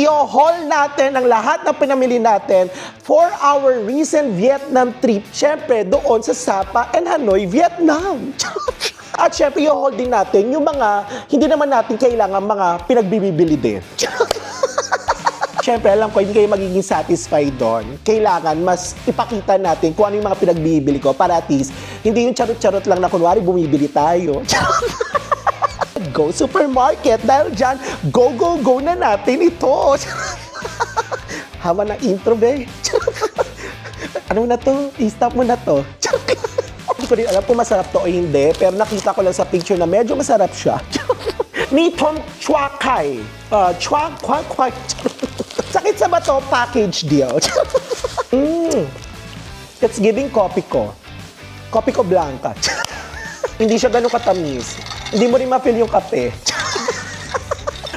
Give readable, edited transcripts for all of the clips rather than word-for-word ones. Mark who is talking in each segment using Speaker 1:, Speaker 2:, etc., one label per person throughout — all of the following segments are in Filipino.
Speaker 1: i-haul natin ang lahat ng pinamili natin for our recent Vietnam trip. Siyempre, doon sa Sapa and Hanoi, Vietnam. At siyempre, i-haul din natin yung mga hindi naman natin kailangan mga pinagbibili din. Siyempre, alam ko, hindi kayo magiging satisfied doon. Kailangan mas ipakita natin kung ano yung mga pinagbibili ko para at least hindi yung charot-charot lang na kunwari bumibili tayo. Go supermarket dahil dyan, go na natin ito. Hama ng intro, be. Ano na to? I-stop mo na to. Hindi ko rin alam kung masarap to o hindi, pero nakita ko lang sa picture na medyo masarap siya. Mitong Chua Kai. Chua Kwai. Sakit sa bato, package deal. It's giving coffee ko. Coffee ko blanca. Hindi siya ganun katamis. Hindi mo rin ma-feel yung kape.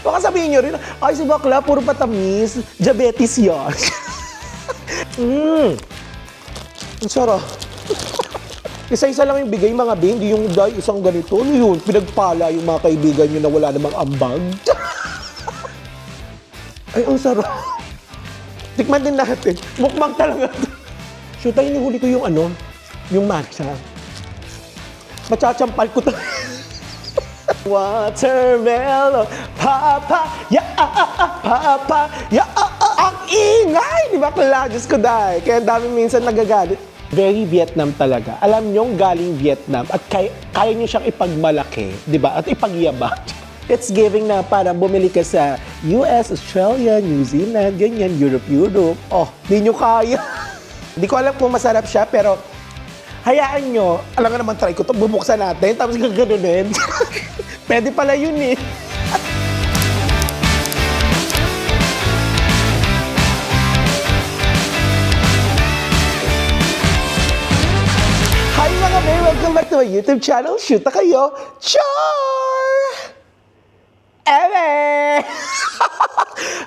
Speaker 1: Baka sabihin nyo rin, ay si bakla, puro patamis. Diabetes yan. Ang sarap. Isa-isa lang yung bigay mga be, hindi yung dahil isang ganito. Ano yun? Pinagpala yung mga kaibigan nyo na wala namang ambag. Ay, ang sarap. Tikman din natin. Mukbang talaga. Shoot, tayo huli ko yung ano, yung matcha. Machachampal ko talaga. Watermelon, papaya, papaya, ang ingay! Di ba kala? Diyos ko dahil. Kaya dami minsan nagagalit. Very Vietnam talaga. Alam nyo, galing Vietnam at kaya nyo siyang ipagmalaki, di ba? At ipagyabang. It's giving na parang bumili ka sa US, Australia, New Zealand, ganyan, Europe. Oh, di nyo kaya. Hindi ko alam kung masarap siya, pero hayaan nyo. Alam nga naman, try ko ito, bubuksan natin, tapos gaganunin. Pwede pala yun eh. Hi mga may, welcome back to my YouTube channel. Shoot na kayo. Char! Eme!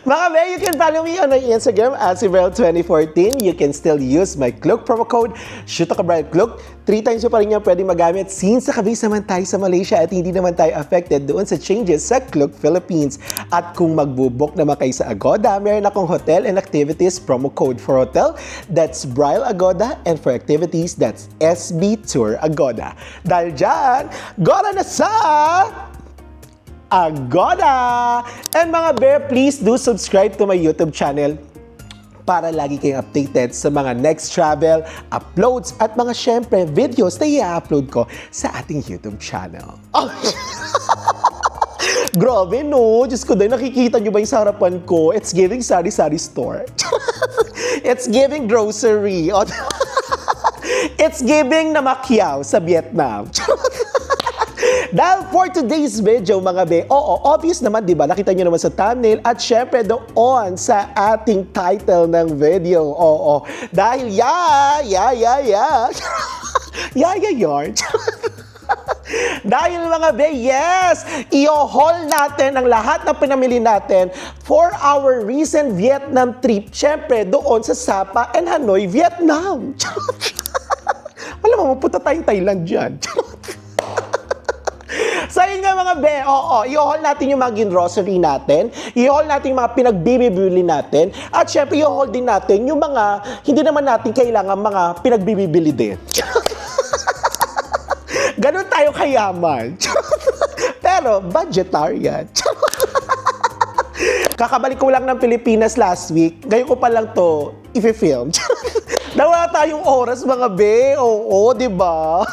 Speaker 1: Mga may, you can follow me on my Instagram at Sibel2014. You can still use my Klook promo code, ShootAkaBrideKlook. 3 times pa rin yan pwede magamit since nakabase naman tayo sa Malaysia at hindi naman tayo affected doon sa changes sa Klook Philippines. At kung magbubook naman kayo sa Agoda, meron akong hotel and activities promo code. For hotel, that's Braille Agoda, and for activities, that's SB Tour Agoda. Dahil dyan, gora na sa Agoda! And mga bear, please do subscribe to my YouTube channel para lagi kayong updated sa mga next travel, uploads, at mga syempre videos na i-upload ko sa ating YouTube channel. Oh. Grabe no! Diyos ko dahil, nakikita nyo ba yung harapan ko? It's giving sari-sari store. It's giving grocery. It's giving na Macau sa Vietnam. Dahil for today's video, mga be, obvious naman, di ba? Nakita nyo naman sa thumbnail at syempre doon sa ating title ng video. Dahil yarn. Dahil mga be, yes, i-haul natin ang lahat ng pinamili natin for our recent Vietnam trip. Syempre, doon sa Sapa and Hanoi, Vietnam. Wala mo, mapunta tayong Thailand dyan. So yun nga mga be, i-haul natin yung mga grocery natin, i-haul natin yung mga pinagbibili natin, at syempre i-haul din natin yung mga hindi naman natin kailangan mga pinagbibili din. Ganun tayo kayaman. Pero budgetarian. Kakabalik ko lang ng Pilipinas last week, ngayon ko pa lang to i-film. Nawala tayong oras mga be, di ba?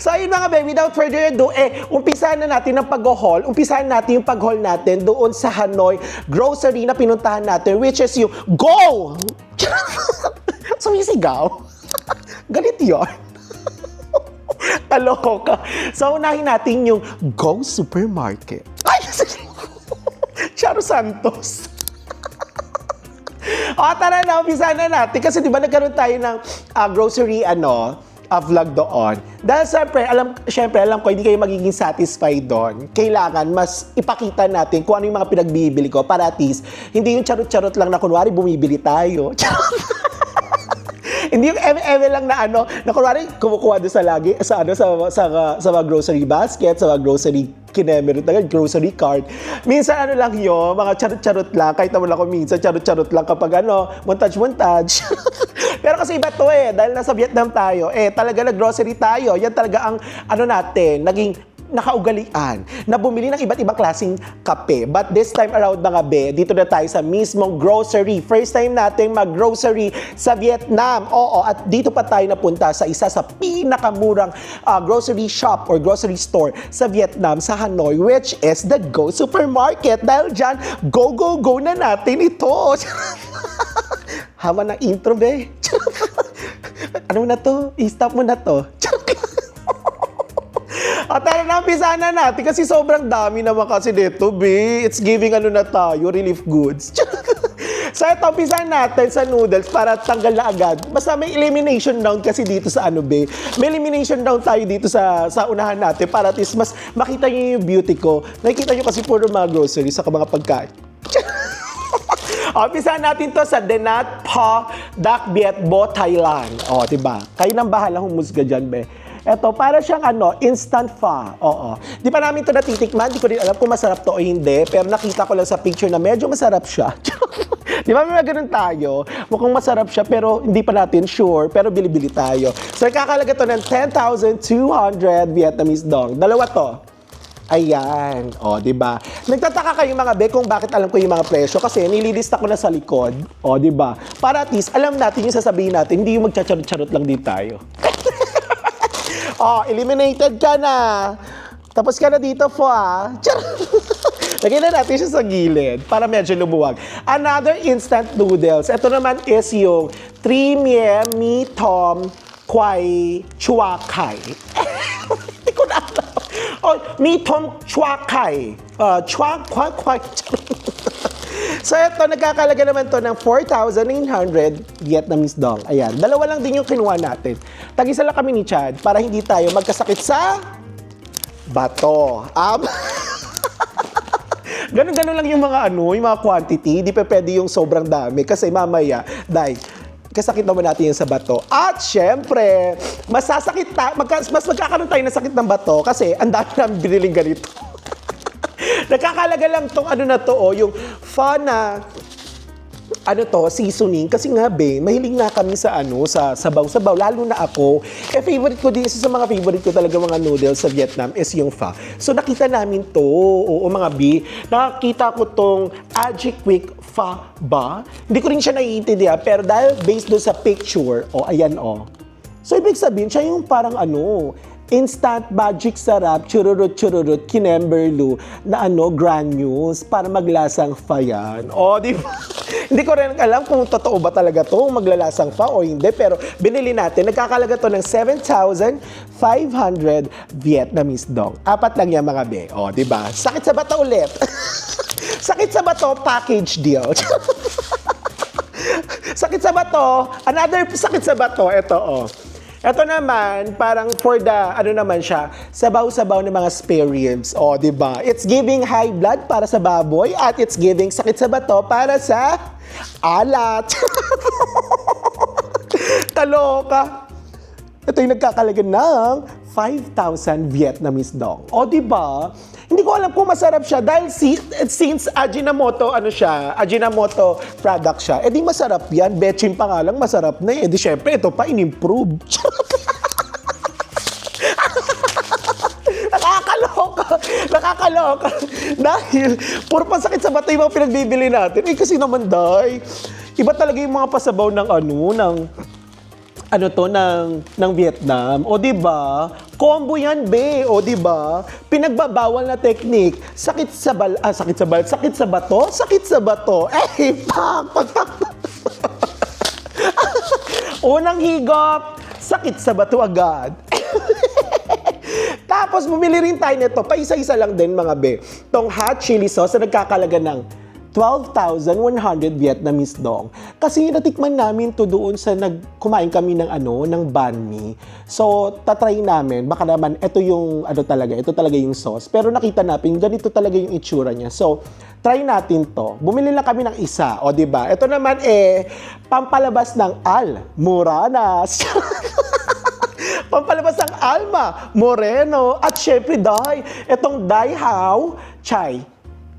Speaker 1: So ayun mga be, without further ado, umpisahan na natin ang pag-haul. Umpisahan natin yung pag-haul natin doon sa Hanoi grocery na pinuntahan natin, which is yung Go! Sumisigaw. Galit yun. Kaloka. So unahin natin yung Go Supermarket. Ay! Charo Santos. Tara na, umpisahan na natin. Kasi di ba nagkaroon tayo ng grocery vlog doon. Dahil syempre, alam ko, hindi kayo magiging satisfied doon. Kailangan mas ipakita natin kung ano yung mga pinagbibili ko para at least hindi yung charot-charot lang na kunwari bumibili tayo. Hindi yung eme lang na ano, na kunwari kumukuha doon sa lagi, sa ano, sa mga grocery basket, sa mga grocery kinemerit na grocery cart. Minsan ano lang yun, mga charot-charot lang, kahit naman ako minsan charot-charot lang kapag ano, montage-montage. Pero kasi iba to dahil nasa Vietnam tayo, talaga nag-grocery tayo, yan talaga ang ano natin, naging nakaugalian na bumili ng iba't ibang klaseng kape. But this time around mga be, dito na tayo sa mismong grocery. First time natin mag-grocery sa Vietnam. Oo, at dito pa tayo napunta sa isa sa pinakamurang grocery shop or grocery store sa Vietnam, sa Hanoi, which is the Go Supermarket. Dahil dyan, go, go, go na natin ito. Hama ng intro, be. Ano na to? I-stop mo na to. At tara na, umpisa na natin kasi sobrang dami naman kasi dito, be. It's giving ano na tayo, relief goods. So ito, umpisa natin sa noodles para tanggal na agad. Basta may elimination round kasi dito sa ano, be. May elimination round tayo dito sa unahan natin para at least mas makita nyo yung beauty ko. Nakikita nyo kasi puro mga groceries sa mga pagkain. Umpisa natin to sa Denat Pa Dak Viet Bo, Thailand. O, diba? Kayo nang bahala humusga dyan, be. Eto, para siyang ano, instant pho. Oo. Di pa namin ito natitikman, di ko rin alam kung masarap to o hindi, pero nakita ko lang sa picture na medyo masarap siya. Di ba may mga ganun tayo? Mukhang masarap siya, pero hindi pa natin sure, pero bili-bili tayo. So, kakalaga to ng 10,200 Vietnamese dong. Dalawa to. Ayan. O, di ba? Nagtataka kayo mga be kung bakit alam ko yung mga presyo kasi nililista ko na sa likod. O, di ba? Para at least alam natin yung sasabihin natin, hindi yung magchacharot-charot lang din tayo. Oh, eliminated ka na. Tapos ka na dito, po Lagyan na natin siya sa gilid para medyo lumuwag. Another instant noodles. Ito naman is yung 3 Mie Mi Tom Quai Chua Kai. Hindi ko na alam. Oh, Mi Tom Chua Kai. Chua Quai. So ito, nagkakalaga naman to ng 4,900 Vietnamese dong. Ayan, dalawa lang din yung kinuha natin. Tag-isa lang kami ni Chad para hindi tayo magkasakit sa bato. Ganun-ganun lang yung mga ano, yung mga quantity. Di pa pwede yung sobrang dami kasi mamaya, dahil kasakit naman natin yung sa bato. At syempre, mas magkakaroon tayo ng sakit ng bato kasi ang dami namin biniling ganito. Nakakalaga lang tong ano na to, yung pho na ano to, seasoning. Kasi nga be, mahilig nga kami sa ano, sa sabaw-sabaw. Lalo na ako. Favorite ko din, isa sa mga favorite ko talaga mga noodles sa Vietnam is yung pho. So nakita namin to, oo mga B. Nakakita ko tong Aji Quick Pho ba? Hindi ko rin siya naiintindihan, pero dahil based doon sa picture, ayan So ibig sabihin, siya yung parang ano, instant magic sarap, chururut-chururut, kinemberlu na ano, granules para maglasang pho yan. Di ba? Hindi ko rin alam kung totoo ba talaga to, maglalasang pho o hindi, pero binili natin. Nagkakalaga to ng 7,500 Vietnamese dong. Apat lang yan mga be. Di ba? Sakit sa bato ulit. Sakit sa bato, package deal. Sakit sa bato, another sakit sa bato, ito Ito naman, parang for the, ano naman siya, sabaw-sabaw ng mga spare ribs. Di ba? It's giving high blood para sa baboy at it's giving sakit sa bato para sa alat. Taloka. Ito yung nagkakalaga ng 5,000 Vietnamese dong. Di ba? Hindi ko alam kung masarap siya dahil since Ajinomoto, Ajinomoto product siya, di masarap yan. Betchin pa nga lang, masarap na di syempre, ito pa, in-improve. Nakakaloka. Dahil, puro pasakit sa bato yung mga pinagbibili natin. Kasi naman, iba talaga yung mga pasabaw ng Vietnam. Di ba? Combo yan, be. Di ba? Pinagbabawal na technique. Sakit sa bato. Unang higop, sakit sa bato agad. Tapos, bumili rin tayo nito. Paisa-isa lang din, mga be. Tong hot chili sauce na nagkakalaga ng 12,100 Vietnamese dong. Kasi natikman namin to doon sa kumain kami ng ng banh mi. So, tatry namin. Baka naman, ito talaga yung sauce. Pero nakita natin, ganito talaga yung itsura niya. So, try natin to. Bumili lang kami ng isa. O, diba? Ito naman pampalabas ng Almoranas. Pampalabas ng Alma Moreno. At syempre, itong Dai Hao Chai.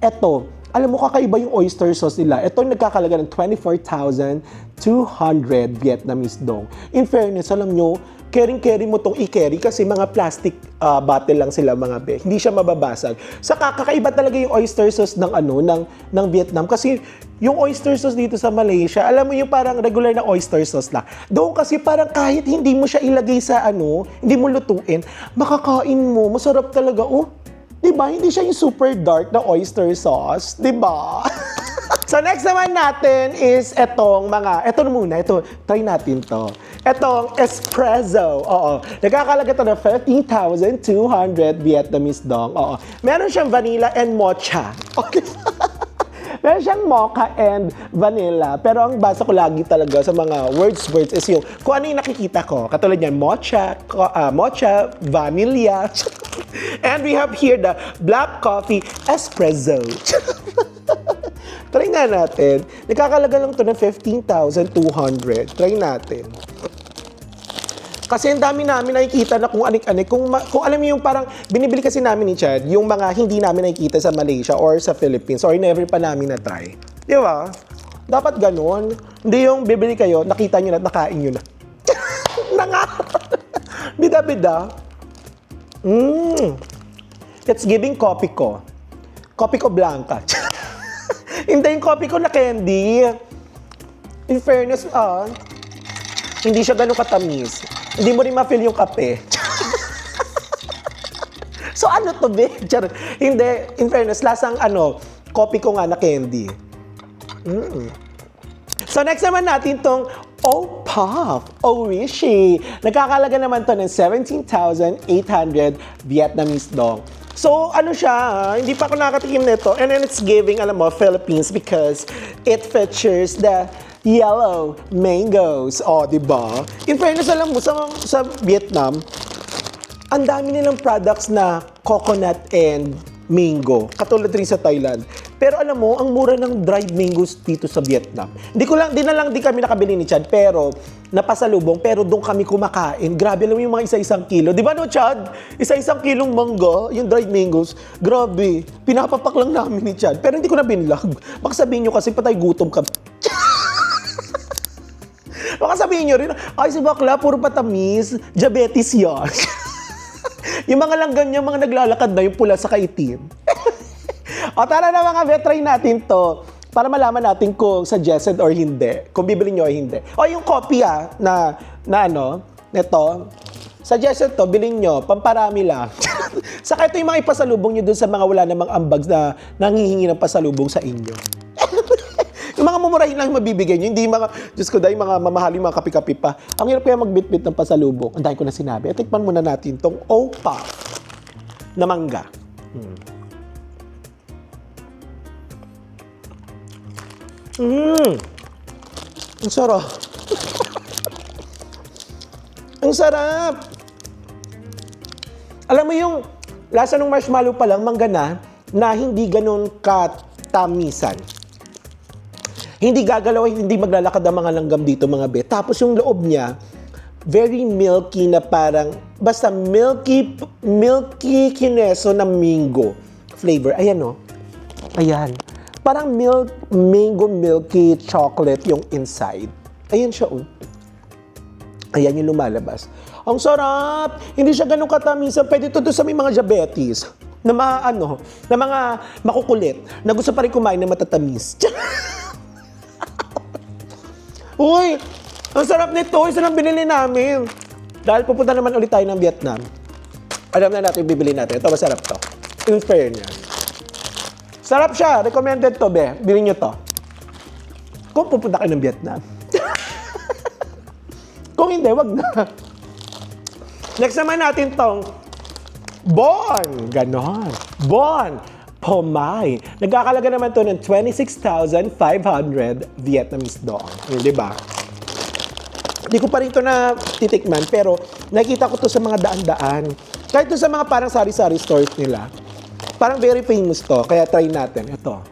Speaker 1: Ito, alam mo, kakaiba yung oyster sauce nila. Ito yung nagkakalaga ng 24,200 Vietnamese dong. In fairness, alam nyo, caring-carry mo tong i-carry kasi mga plastic bottle lang sila mga be. Hindi siya mababasag. Saka kakaiba talaga yung oyster sauce ng Vietnam kasi yung oyster sauce dito sa Malaysia, alam mo yung parang regular na oyster sauce lang. Doon kasi parang kahit hindi mo siya ilagay sa hindi mo lutuin, makakain mo, masarap talaga. Diba? Hindi siya yung super dark na oyster sauce. Diba? So next naman natin is ito muna, try natin to. Itong espresso. Oo. Nagkakalaga to ng 15,200 Vietnamese dong. Oo. Meron siyang vanilla and mocha. Okay. Meron siyang mocha and vanilla. Pero ang basa ko lagi talaga sa mga words is yung kung ano yung nakikita ko. Katulad niyan, mocha, vanilla. And we have here the black coffee espresso. Try nga natin. Nakakalaga lang to ng 15,200. Try natin. Kasi ang dami namin nakikita na kung anik-anik. Kung alam mo yung parang binibili kasi namin ni Chad, yung mga hindi namin nakikita sa Malaysia or sa Philippines or never pa namin na-try. Di ba? Dapat ganun. Hindi yung bibili kayo, nakita nyo na at nakain nyo na. Bida-bida. It's giving kopi ko. Kopi ko blanca. Hindi yung kopi ko na candy. In fairness, hindi siya ganun katamis. Hindi mo rin ma-feel yung kape. So ano to, be? Hindi, in fairness, lasang kopi ko nga na candy. So next naman natin tong Opop, Orishi. Nagkakalaga naman to ng 17,800 Vietnamese dong. So, siya, hindi pa ako nakatikim nito. And then it's giving, Philippines because it features the yellow mangoes. Diba? In fairness, alam mo, sa Vietnam, ang dami nilang products na coconut and mango. Katulad rin sa Thailand. Pero alam mo, ang mura ng dried mangoes dito sa Vietnam. Di na lang kami nakabili ni Chad, pero napasalubong, pero doon kami kumakain. Grabe, alam mo yung mga isa-isang kilo. Di ba no, Chad? Isa-isang kilong mangga, yung dried mangoes. Grabe, pinapapak lang namin ni Chad. Pero hindi ko na binlog. Baka sabihin nyo kasi patay gutom ka. Baka sabihin nyo rin, ay si bakla, puro patamis, diabetes yan. Yung mga langgam niya, mga naglalakad na yung pula sa kaitim. O tara na mga vet, try natin to para malaman natin kung suggested or hindi. Kung bibili nyo o hindi. O yung copy neto, suggested to, bilhin nyo, pamparami lang. Saka ito yung mga ipasalubong nyo dun sa mga wala namang ambags na nanghihingi ng pasalubong sa inyo. Yung mga mumurahin lang yung mabibigay nyo, hindi mga, Diyos ko dahil mga mamahaling mga kapi-kapi pa. Ang hirap kaya magbitbit ng pasalubong. Ang dahil ko na sinabi. Tikman muna natin tong Opop na mangga. Ang sarap. Ang sarap. Alam mo yung lasa ng marshmallow pa lang, mangga na hindi ganun katamisan. Hindi gagalaw, hindi maglalakad ang mga langgam dito mga bet. Tapos yung loob niya, very milky na parang, basta milky kineso na mango flavor. Ayan o. Ayan. Parang mango milky chocolate yung inside. Ayan siya o. Ayan yung lumalabas. Ang sarap! Hindi siya ganun katamisan. Pwede ito doon sa may mga diabetes. Na mga makukulit. Na gusto pa rin kumain na matatamis. Uy! Ang sarap nito. Isa lang binili namin. Dahil pupunta naman ulit tayo ng Vietnam. Alam na natin bibili natin. Ito, masarap to. In fairness. Sarap siya. Recommended to, be. Bilhin nyo to. Kung pupunta kayo ng Vietnam. Kung hindi, wag na. Next naman natin tong Bon. Ganon. Bon. Pomay. Nagkakalaga naman to ng 26,500 Vietnamese dong. Di ba? Hindi ko pa rin ito na titikman, pero nakita ko to sa mga daan-daan. Kahit to sa mga parang sari-sari stores nila. Parang very famous to, kaya try natin. Ito.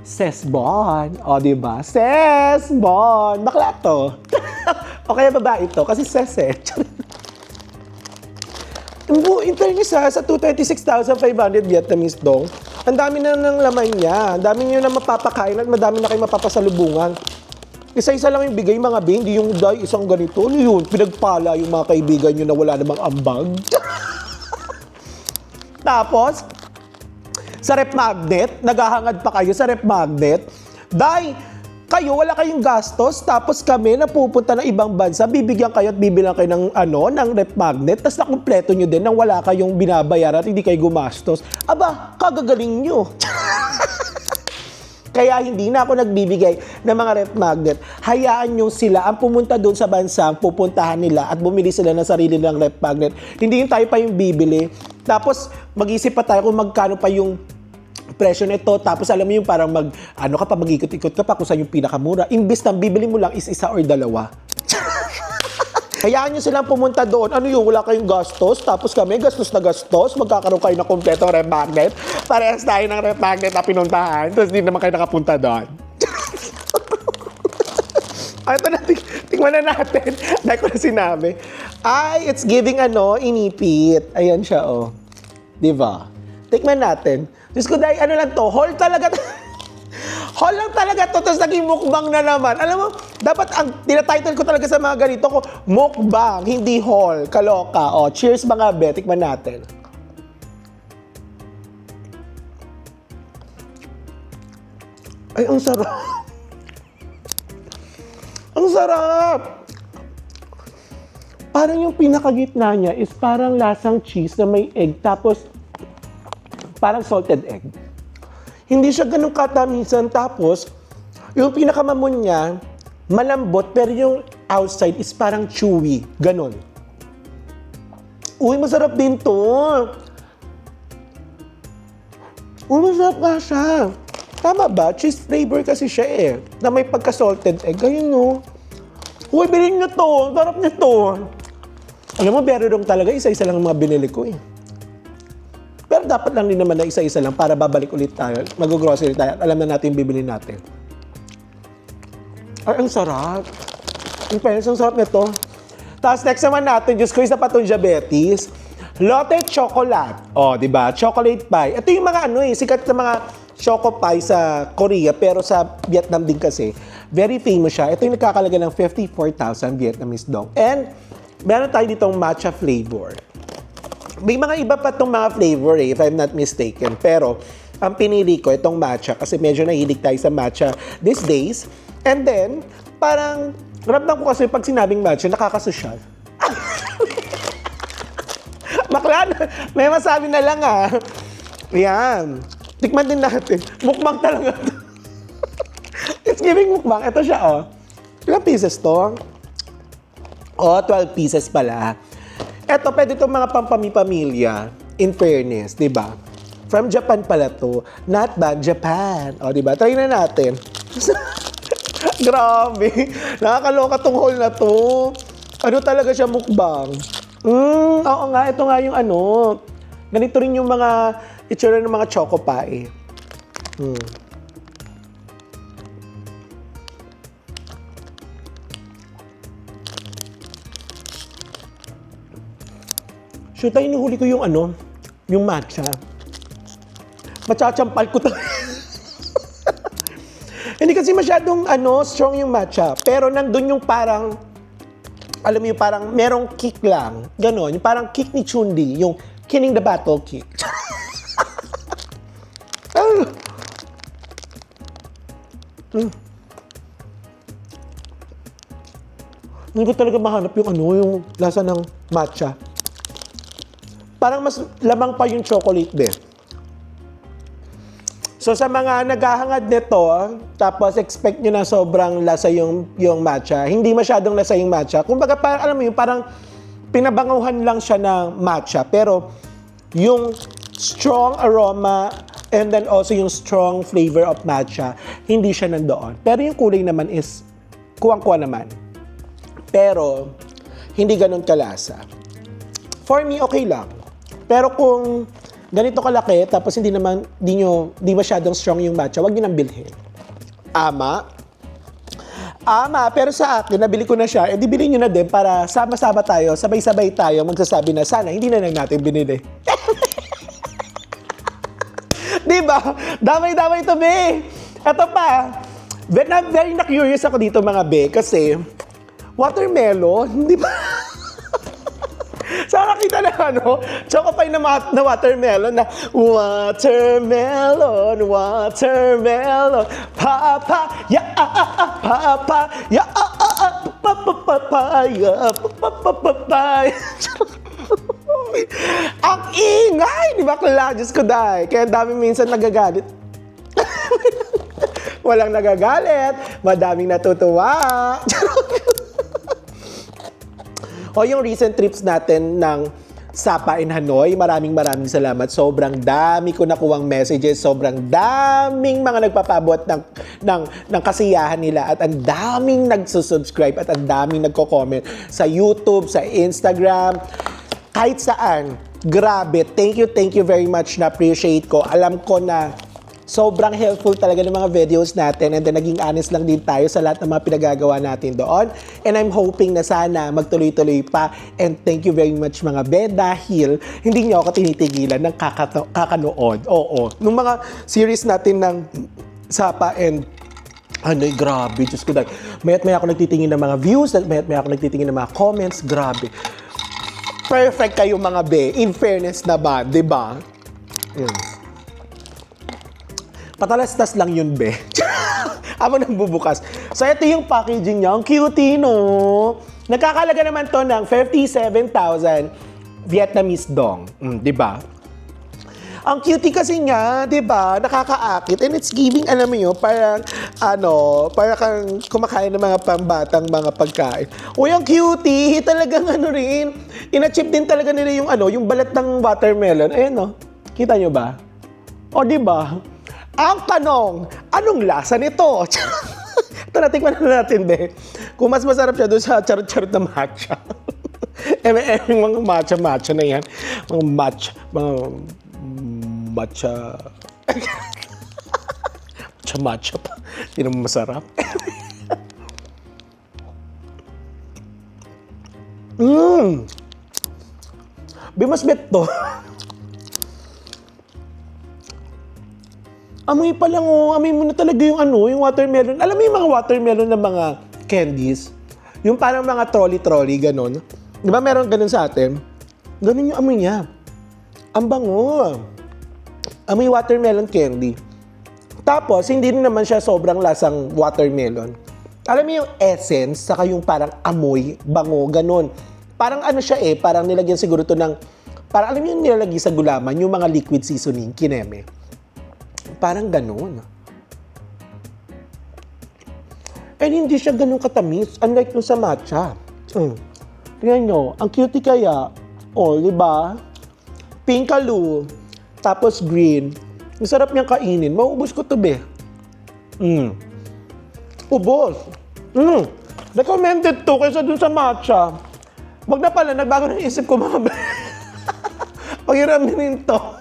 Speaker 1: Sesbon. O, di ba? Sesbon. Bakla to. O kaya babae ito, kasi ses eh. In fairness sa 26,500 Vietnamese dong, ang dami na ng laman niya. Ang dami nyo na mapapakain at madami na kayo mapapasalubungan. Isa-isa lang yung bigay mga bing, hindi yung day, isang ganito. Ano yun? Pinagpala yung mga kaibigan nyo na wala namang ambag. Tapos, sa rep magnet, naghahangad pa kayo sa rep magnet. Day, kayo, wala kayong gastos, tapos kami napupunta ng ibang bansa, bibigyan kayo at bibilang kayo ng rep magnet, tapos nakumpleto nyo din nang wala kayong binabayaran at hindi kayo gumastos. Aba, kagagaling nyo. Kaya hindi na ako nagbibigay ng mga rep magnet. Hayaan nyo sila ang pumunta doon sa bansa, pupuntahan nila at bumili sila ng sarili ng rep magnet. Hindi yung tayo pa yung bibili. Tapos mag-isip pa tayo kung magkano pa yung presyo nito. Tapos alam mo yung parang mag-ikot-ikot ka pa kung saan yung pinakamura. Imbis na bibili mo lang is isa or dalawa. Hayaan nyo silang pumunta doon. Ano yung wala kayong gastos? Tapos kami, gastos na gastos. Magkakaroon kayo ng kompletong rep magnet. Parehas tayo ng rep magnet na pinuntahan. Tapos di naman kayo nakapunta doon. Ito na, tingnan na natin. Dahil ko na sinabi. Ay, it's giving inipit. Ayan siya, oh. Diba? Tikman natin. Diyos ko, dahil lang to, haul talaga. Haul lang talaga to, tapos naging mukbang na naman. Alam mo, dapat ang tinatitle ko talaga sa mga ganito ko, mukbang, hindi haul. Kaloka. O, cheers mga be, tikman natin. Ay, ang sarap. Ang sarap. Parang yung pinakagitna niya is parang lasang cheese na may egg, tapos parang salted egg. Hindi siya ganun katamisan. Tapos, yung pinakamamon niya, malambot, pero yung outside is parang chewy. Ganun. Uy, masarap din to. Uy, masarap nga siya. Tama ba? Cheese flavor kasi siya eh. Na may pagka-salted egg. Ayun no. Uy, bilhin nyo to. Sarap nyo to. Alam mo, bererong talaga. Isa-isa lang ang mga binili ko eh. Pero dapat lang din naman na isa-isa lang para babalik ulit tayo. Mag-grocery tayo at alam na natin yung bibili natin. Ay, ang sarap. In fairness, ang sarap nito. Tapos next naman natin, Diyos ko, isa pa itong diabetes. Lotte Chocolate. O, di ba? Chocolate pie. Ito yung mga sikat na mga choco pie sa Korea, pero sa Vietnam din kasi. Very famous siya. Ito yung nagkakalaga ng 54,000 Vietnamese dong. And meron tayo ditong matcha flavor. May mga iba pa itong mga flavor if I'm not mistaken. Pero, ang pinili ko itong matcha kasi medyo nahilig tayo sa matcha these days. And then, parang, ramdam ko kasi pag sinabing matcha, nakakasosyal. Bakla, may masabi na lang Yan. Tikman din natin. Mukbang talaga. It's giving mukbang. Ito siya, Ilang pieces to? 12 pieces pala. Eto, pwede itong mga pampamipamilya, in fairness, di ba? From Japan pala to. Not bad, Japan. O, di ba? Try na natin. Grabe. Nakakaloka tong haul na to. Ano talaga siya mukbang? Oo nga, ito nga yung ganito rin yung mga itsura ng mga choco pie. Shoot, ay inuhuli ko yung yung matcha. Machachampal ko to. Hindi kasi masyadong strong yung matcha. Pero nandun yung parang, alam mo yung parang merong kick lang. Ganon, yung parang kick ni Chundi, yung Killing the Battle kick. Hindi ko talaga mahanap yung yung lasa ng matcha. Parang mas lamang pa yung chocolate din. So sa mga naghahangad nito, tapos expect nyo na sobrang lasa yung matcha, hindi masyadong lasa yung matcha. Kumbaga parang, alam mo yung parang pinabanguhan lang siya ng matcha, pero yung strong aroma and then also yung strong flavor of matcha, hindi siya nandoon. Pero yung kulay naman is kuwang-kuwa naman. Pero, hindi ganun kalasa. For me, okay lang. Pero kung ganito kalaki, tapos hindi masyadong strong yung matcha, wag nyo nang bilhin. Pero sa akin, nabili ko na siya, di bilhin nyo na din para sama-sama tayo, sabay-sabay tayo, magsasabi na sana, hindi na lang natin binili. Diba? Damay-damay to, be. Ito pa, very na-curious ako dito, mga be, kasi watermelon, di ba? Saan nakita na Choco Pie na watermelon na watermelon, papaya, papaya, papaya. Ang ingay! Di ba, Kla? Diyos ko, dahil. Kaya dami minsan nagagalit. Walang nagagalit, madaming natutuwa. O yung recent trips natin ng Sapa in Hanoi, maraming salamat. Sobrang dami ko nakuwang messages, sobrang daming mga nagpapabot ng kasiyahan nila at ang daming nagsusubscribe at ang daming nagko-comment sa YouTube, sa Instagram, kahit saan. Grabe, thank you very much, na-appreciate ko. Alam ko na sobrang helpful talaga ng mga videos natin and then naging honest lang din tayo sa lahat ng mga pinagagawa natin doon. And I'm hoping na sana magtuloy-tuloy pa. And thank you very much, mga be, dahil hindi niyo ako tinitigilan ng kakanood. Oo. Nung mga series natin ng Sapa and grabe, Diyos ko, dahil mayat-maya ako nagtitingin ng mga views, mayat-maya ako nagtitingin ng mga comments, grabe. Perfect kayo, mga be. In fairness na ba, di ba? Patalastas lang yun, be. Amo nang bubukas. So, ito yung packaging niya. Ang cutie, no? Nagkakalaga naman to ng 57,000 Vietnamese dong. Di ba? Ang cutie kasi nga, di ba? Nakakaakit. And it's giving, alam mo yun, parang kang kumakain ng mga pambatang mga pagkain. Uy, ang cutie! Talagang rin. Ina-chip din talaga nila yung balat ng watermelon. Ayan, no? Kita nyo ba? O, di ba? Ang tanong, anong lasa nito? Ito, natikman na natin, be. Kung mas masarap siya doon sa charot-charot na matcha. Yung mga matcha na yan. Mga matcha. Matcha pa. Hindi naman masarap. Bimasbet to. Amoy pa lang, amoy mo na talaga yung watermelon. Alam mo yung mga watermelon na mga candies? Yung parang mga trolley, ganon. Di ba meron ganon sa atin? Ganon yung amoy niya. Ang bango. Amoy watermelon candy. Tapos, hindi rin naman siya sobrang lasang watermelon. Alam mo yung essence, saka yung parang amoy, bango, ganon. Parang siya parang nilagyan siguro to ng, parang alam mo yung nilalagay sa gulaman, yung mga liquid seasoning, kineme. Parang gano'n. And hindi siya ganun katamis, unlike nung sa matcha. Tingnan nyo, ang cutie kaya, di ba? Pinkalu, tapos green. Ang sarap niyang kainin. Mauubos ko to, be. Ubos. Recommended to kaysa dun sa matcha. Wag na pala, nagbago ng isip ko, mga be. Pag-iraminin to.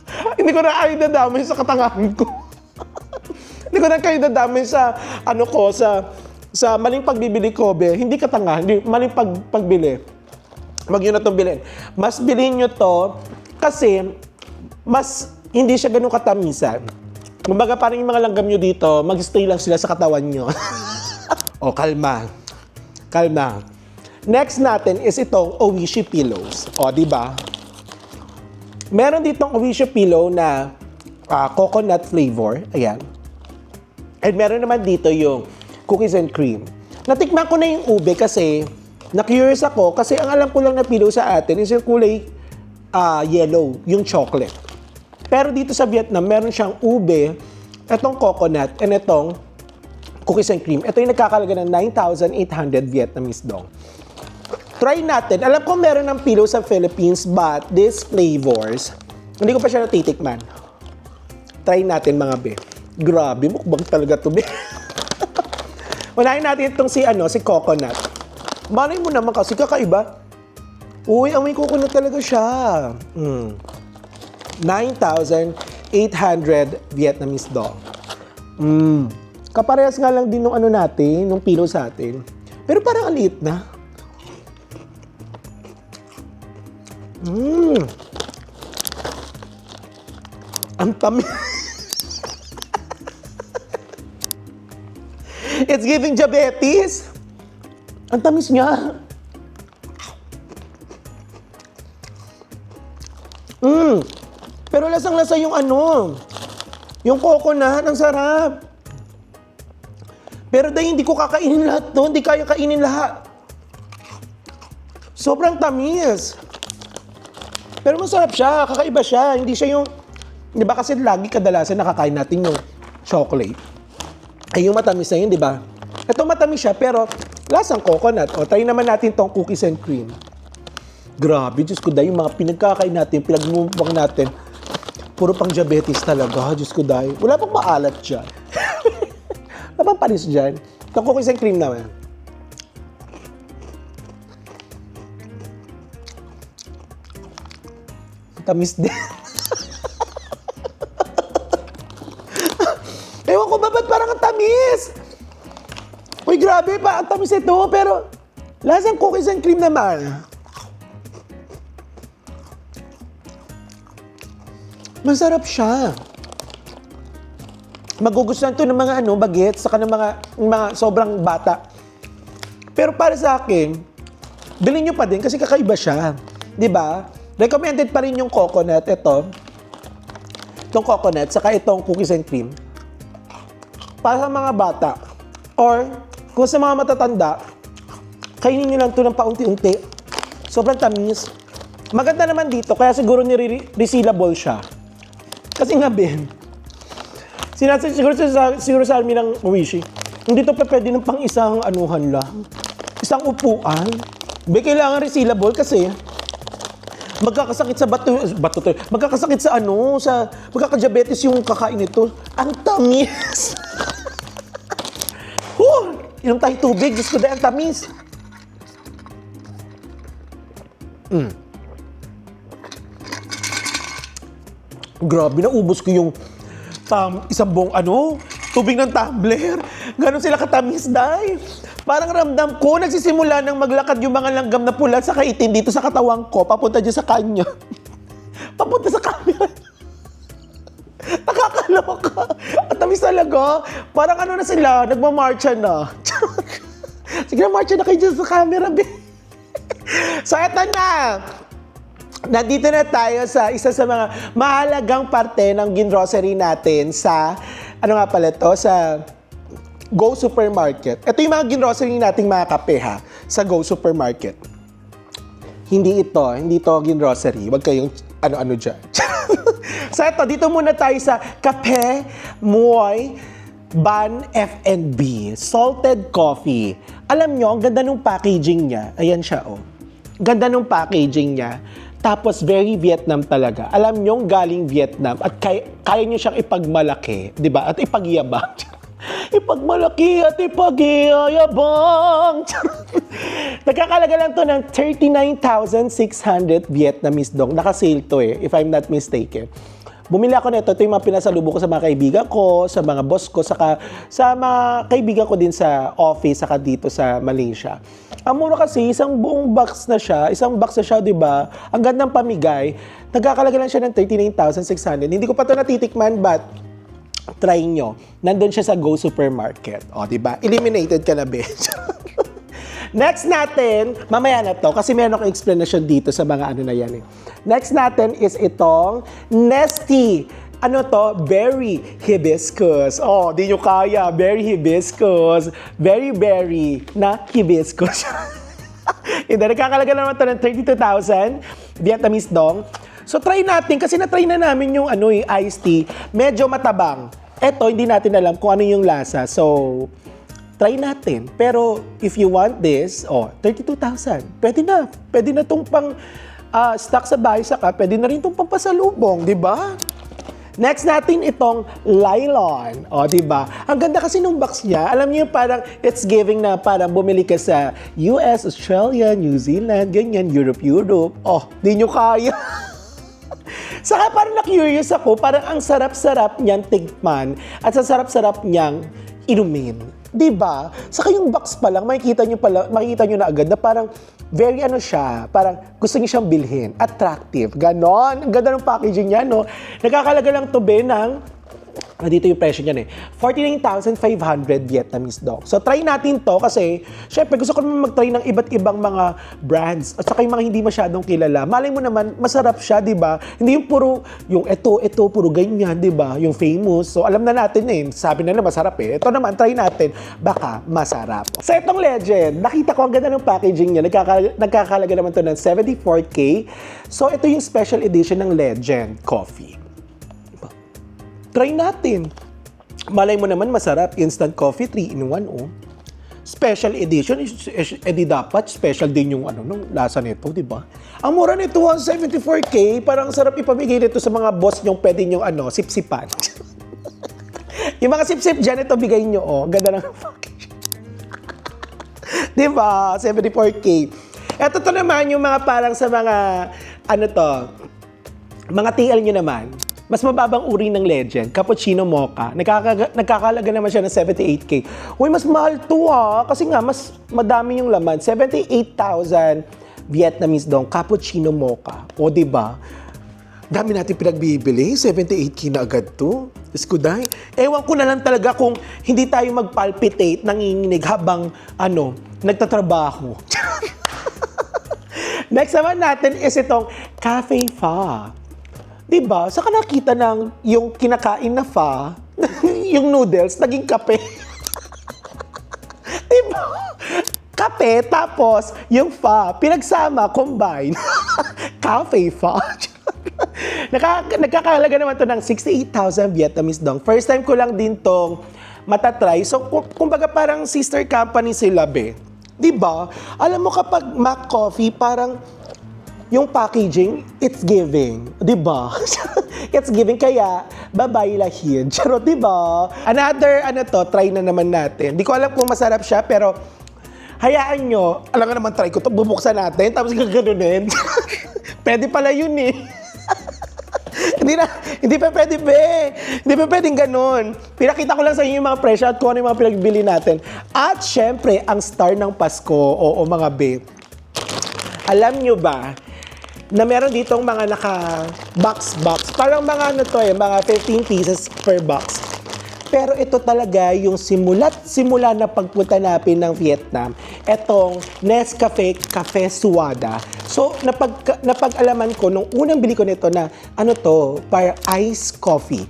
Speaker 1: Hindi ko na kayo dadamay sa katangahan ko. Hindi ko na kayo dadamay sa, sa maling pagbibili ko, be. Hindi katangahan, hindi, maling pagbili. Wag yun na itong bilhin. Mas bilhin nyo to kasi mas hindi siya ganun katamisan. Kumbaga parang yung mga langgam nyo dito, mag-stay lang sila sa katawan nyo. Kalma. Next natin is itong Oishi pillows. Di ba? Meron ditong Oishi pillow na coconut flavor. Ayan. And meron naman dito yung cookies and cream. Natikman ko na yung ube kasi na-curious ako kasi ang alam ko lang na pillow sa atin is yung kulay yellow, yung chocolate. Pero dito sa Vietnam, meron siyang ube, itong coconut, and itong cookies and cream. Ito yung nagkakalaga ng 9,800 Vietnamese dong. Try natin. Alam ko meron ng pillow sa Philippines, but these flavors, Hindi ko pa siya natitikman. Try natin mga be. Grabe, mukbang talaga to be. Unahin natin itong si coconut. Malay mo naman kasi kakaiba. Uy, amoy coconut talaga siya. 9,800 Vietnamese dong. Kaparehas nga lang din nung natin, nung pilo sa atin. Pero parang aliit na. Ang tamis. It's giving diabetes. Ang tamis niya. Pero lasang-lasa yung yung coconut, ang sarap. Pero dahil hindi ko kakainin lahat to, hindi kaya kainin lahat. Sobrang tamis. Pero masarap siya, kakaiba siya. Hindi siya yung, di ba kasi lagi kadalasan nakakain natin yung chocolate. Ay yung matamis na yun, di ba? Ito matamis siya, pero lasang coconut. O, try naman natin tong cookies and cream. Grabe, Diyos ko dahil yung mga pinagkakain natin, pinagmumukbang natin, puro pang diabetes talaga, Diyos ko dahil. Wala pang maalat dyan. Wala pang panis dyan. Itong cookies and cream naman. Tamis din. Ewan ko ba ba't parang ang tamis? Uy, grabe pa, ang tamis ito, pero lasang cookies and cream naman. Masarap siya. Magugustuhan to ng mga bagets, saka ng mga sobrang bata. Pero para sa akin, bilhin nyo pa din kasi kakaiba siya. 'Di ba? Recommended pa rin yung coconut. Itong coconut, saka itong cookies and cream. Para sa mga bata. Or, kung sa mga matatanda, kainin nyo lang ito ng paunti-unti. Sobrang tamis. Maganda naman dito, kaya siguro resealable siya. Kasi nga, Ben, siguro sa amin ng Wishi, hindi ito pa pwede ng pang isang anuhan lang. Isang upuan. Ben, kailangan resealable kasi magkakasakit sa magkakasakit sa magkakadiabetes yung kakain nito. Ang tamis! Inom tayo tubig, Diyos ko dahil ang tamis. Grabe, naubos ko yung isang buong tubig ng tumbler. Ganon sila katamis, dahil. Parang ramdam ko, nagsisimula nang maglakad yung mga langgam na pula sa kaitim dito sa katawang ko, papunta dyan sa kanya. Papunta sa camera. Nakakaloka. Ang tamis talaga. Parang na sila, nagmamarcha na. Sige na, marcha na kayo dyan sa camera, be. So, eto na. Nandito na tayo sa isa sa mga mahalagang parte ng ginrocery natin sa, sa Go Supermarket. Ito yung mga ginrocery nating mga kape sa Go Supermarket. Hindi ito ginrocery. Huwag kayong ano-ano dyan. So ito, dito muna tayo sa Kape Muoy Ban F&B. Salted coffee. Alam nyo, ang ganda nung packaging niya. Ayan siya, Ganda nung packaging niya. Tapos, very Vietnam talaga. Alam nyo, galing Vietnam. At kaya nyo siyang ipagmalaki. Diba? At ipagyabang. Ipagmalaki at ipagyayabang. Nagkakalaga lang to ng 39,600 Vietnamese dong. Naka-sale to if I'm not mistaken. Bumili ako nito. Ito yung mga pinasalubong ko sa mga kaibigan ko, sa mga boss ko, saka sa mga kaibigan ko din sa office, saka dito sa Malaysia. Ang mura kasi, isang box na siya, di ba? Ang gandang pamigay. Nagkakalaga lang siya ng 39,600. Hindi ko pa ito natitikman, but try nyo. Nandun siya sa Go Supermarket. O, di ba? Eliminated ka na, bitch. Next natin, mamaya na to, kasi meron akong explanation dito sa mga na yan. Next natin is itong Nestea. Berry hibiscus. Oh, di nyo kaya. Berry hibiscus. Berry na hibiscus. Hindi, nagkakalaga naman ito ng 32,000 Vietnamese dong. So, try natin, kasi na-try na namin yung iced tea. Medyo matabang. Eto, hindi natin alam kung ano yung lasa. So, try natin. Pero, if you want this, 32,000. Pwede na. Pwede na itong pang stuck sa bahay saka, pwede na rin itong pampasalubong, di ba? Next natin itong Lylon. O, di ba? Ang ganda kasi nung box niya. Alam niyo parang it's giving na parang bumili ka sa US, Australia, New Zealand, ganyan, Europe. Oh, di nyo kaya. Saka parang na-curious ako, parang ang sarap-sarap niyang tigman at sa sarap-sarap niyang inumin. Diba? Saka yung box pa lang, makikita nyo na agad na parang very siya, parang gusto niyo siyang bilhin. Attractive. Ganon. Ang ganda ng packaging niya, no? Nagkakalaga lang to be ng dito yung presyo niyan 49,500 Vietnamese dong. So try natin to kasi syempre gusto ko naman mag-try ng iba't ibang mga brands at saka yung mga hindi masyadong kilala. Malay mo naman masarap siya, 'di ba? Hindi yung puro yung ito puro ganyan, 'di ba? Yung famous. So alam na natin sabi na masarap Ito naman try natin, baka masarap. So itong Legend, nakita ko ang ganda ng packaging niya. Nagkakalaga naman to ng 74K. So ito yung special edition ng Legend Coffee. Try natin. Malay mo naman masarap. Instant coffee, 3-in-1, Special edition, edi dapat special din yung nung lasa nito, di ba? Ang mura nito, 174K, parang sarap ipamigay nito sa mga boss nyong pwede nyong sip-sipan. Yung mga sip-sip dyan, ito bigay nyo, Ganda ng package. Di ba? 74K. Ito to naman yung mga parang sa mga, mga TL nyo naman. Mas mababang uri ng Legend, Cappuccino Mocha. Nagkakalaga naman siya ng 78K. Uy, mas mahal to kasi nga, mas madami yung laman. 78,000 Vietnamese dong, Cappuccino Mocha. O, diba? Dami natin pinagbibili, 78K na agad to. Iskuday. Ewan ko na lang talaga kung hindi tayo mag-palpitate, nanginginig habang, nagtatrabaho. Next naman natin is itong Cafe Pho. Diba? Saka nakita ng yung kinakain na pho, yung noodles, naging kape. Diba? Kape, tapos yung pho, pinagsama, combine. Cafe Pho. Nagkakalaga naman to ng 68,000 Vietnamese dong. First time ko lang din tong matatry. So, kumbaga parang sister company sila, Diba? Alam mo kapag Mac Coffee, parang yung packaging, it's giving. Diba? It's giving, kaya babae lahid. Charot, diba? Another, try na naman natin. Di ko alam kung masarap siya, pero hayaan nyo, alam nga naman, try ko to, bubuksan natin, tapos gaganunin. Pwede pala yun Hindi pa pwede, Hindi pa pwedeng ganun. Pinakita ko lang sa inyo yung mga presyo at kung ano yung mga pinagbili natin. At syempre, ang star ng Pasko, mga alam nyo ba, na meron ditong mga naka-box. Parang mga mga 15 pieces per box. Pero ito talaga yung simula na pagpunta natin ng Vietnam, etong Nescafe Cafe Suada. So, napag-alaman ko, nung unang bili ko nito na, para iced coffee.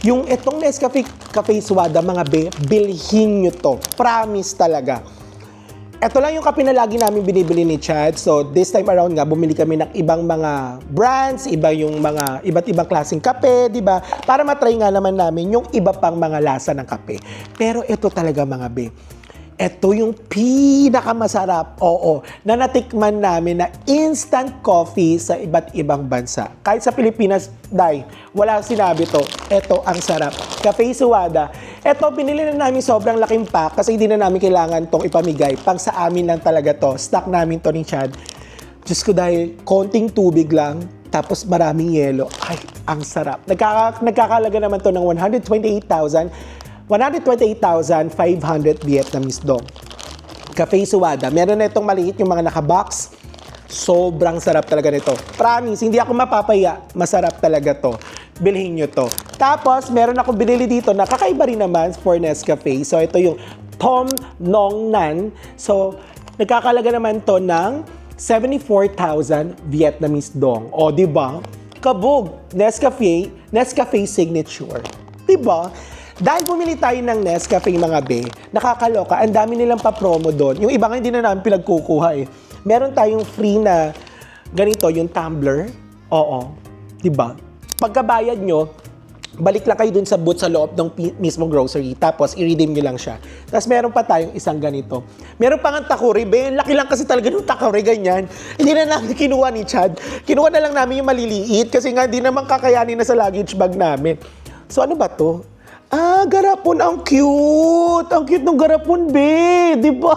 Speaker 1: Yung etong Nescafe Cafe Suada, mga bilhin nyo to. Promise talaga. Ito lang yung kape na lagi namin binibili ni Chad. So, this time around nga, bumili kami ng ibang mga brands, iba't ibang klaseng kape, di ba? Para matry nga naman namin yung iba pang mga lasa ng kape. Pero ito talaga mga ito yung pinakamasarap, na natikman namin na instant coffee sa iba't ibang bansa. Kahit sa Pilipinas, wala sinabi to. Ito ang sarap. Cafe Suada. Ito, binili na namin sobrang laking pack kasi hindi na namin kailangan tong ipamigay. Pang sa amin lang talaga to. Stock namin to ni Chad. Diyos ko, dahil konting tubig lang, tapos maraming yelo. Ay, ang sarap. Nagkakalaga naman to ng 128,500 Vietnamese dong. Cafe Suada. Meron na itong maliit yung mga naka-box. Sobrang sarap talaga nito. Promise, hindi ako mapapaya. Masarap talaga to. Bilhin nyo to. Tapos, meron akong binili dito na kakaiba rin naman for Nescafe. So, ito yung Tom Nong Nan. So, nagkakalaga naman to ng 74,000 Vietnamese dong. O, diba? Kabog. Nescafe Signature. Diba? Dahil bumili tayo ng Nescafe mga nakakaloka, ang dami nilang pa-promo doon. Yung iba nga hindi na namin pinagkukuha Meron tayong free na ganito, yung tumbler. Oo. Diba? Pagkabayad nyo, balik lang kayo dun sa booth sa loob ng mismong grocery, tapos i-redeem nyo lang siya. Tapos meron pa tayong isang ganito. Meron pa nga takuri, laki lang kasi talaga ng takuri, ganyan. Hindi na namin kinuha ni Chad. Kinuha na lang namin yung maliliit kasi nga hindi naman kakayanin na sa luggage bag namin. So ano ba to? Ah, garapon, ang cute! Ang cute ng garapon, be! Di ba?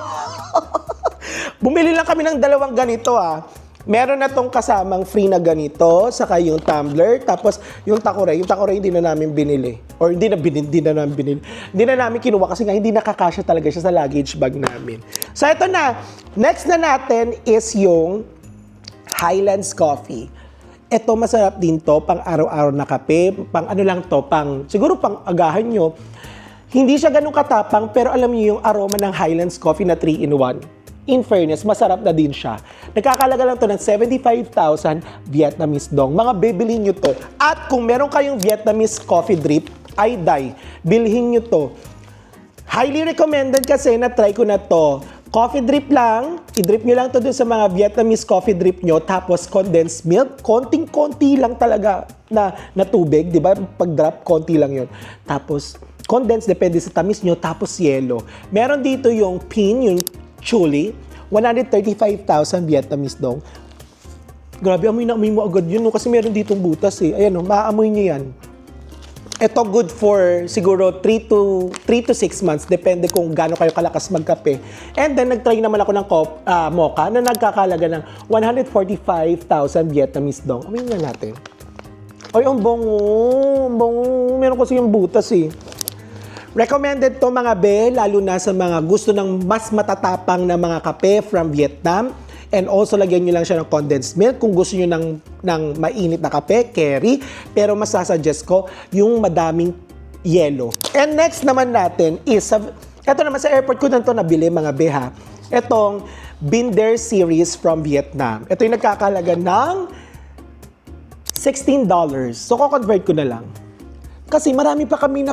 Speaker 1: Bumili lang kami ng dalawang ganito, ah. Meron na tong kasamang free na ganito, saka yung tumbler, tapos yung takore hindi na namin binili. Or hindi na namin binili. Hindi na namin kinuha kasi nga hindi nakakasya talaga siya sa luggage bag namin. So ito na, next na natin is yung Highlands Coffee. Ito masarap din to, pang araw-araw na kape, pang ano lang to, siguro pang agahan nyo. Hindi siya ganun katapang, pero alam niyo yung aroma ng Highlands Coffee na 3-in-1. In fairness, masarap na din siya. Nagkakalaga lang to ng 75,000 Vietnamese dong. Mga bibili nyo to. At kung meron kayong Vietnamese coffee drip, ay day, bilhin nyo to. Highly recommended kasi na-try ko na to. Coffee drip lang, i-drip nyo lang to dun sa mga Vietnamese coffee drip nyo, tapos condensed milk, konting-konti lang talaga na tubig, di ba? Pag-drop, konti lang yun. Tapos, condensed, depende sa tamis nyo, tapos yelo. Meron dito yung pin, yung chuli, 135,000 Vietnamese dong. Grabe, amoy na amoy mo agad yun, no? Kasi meron ditong butas eh. Ayan, no? Maaamoy nyo yan. Ito good for siguro 3 to 6 months, depende kung gaano kayo kalakas magkape. And then, nag-try naman ako ng mocha na nagkakalaga ng 145,000 Vietnamese dong. Amoy nga natin. Ay, ang bango. Ang bango. Meron kasi yung butas eh. Recommended to mga be, lalo na sa mga gusto ng mas matatapang na mga kape from Vietnam. And also, lagyan nyo lang siya ng condensed milk. Kung gusto nyo ng mainit na kape, carry. Pero mas sasuggest ko yung madaming yelo. And next naman natin is, ito naman sa airport ko na ito nabili mga be ha. Itong Binder series from Vietnam. Ito yung nagkakalaga ng $16. So, ko-convert ko na lang. Kasi marami pa kaming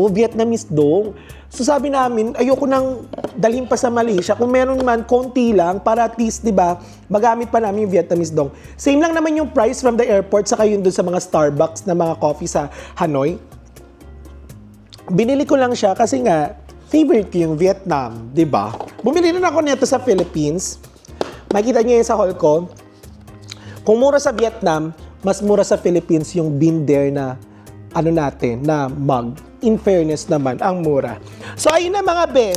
Speaker 1: Vietnamese dong. So sabi namin, ayoko nang dalhin pa sa Malaysia. Kung meron man, konti lang para at least, di ba, magamit pa namin yung Vietnamese dong. Same lang naman yung price from the airport saka yun dun sa mga Starbucks na mga coffee sa Hanoi. Binili ko lang siya kasi nga, favorite ko yung Vietnam, di ba? Bumili na ako nito sa Philippines. Makikita niyo yun sa haul ko. Kung mura sa Vietnam, mas mura sa Philippines yung Binder na na mug. In fairness naman, ang mura. So, ayun na mga be.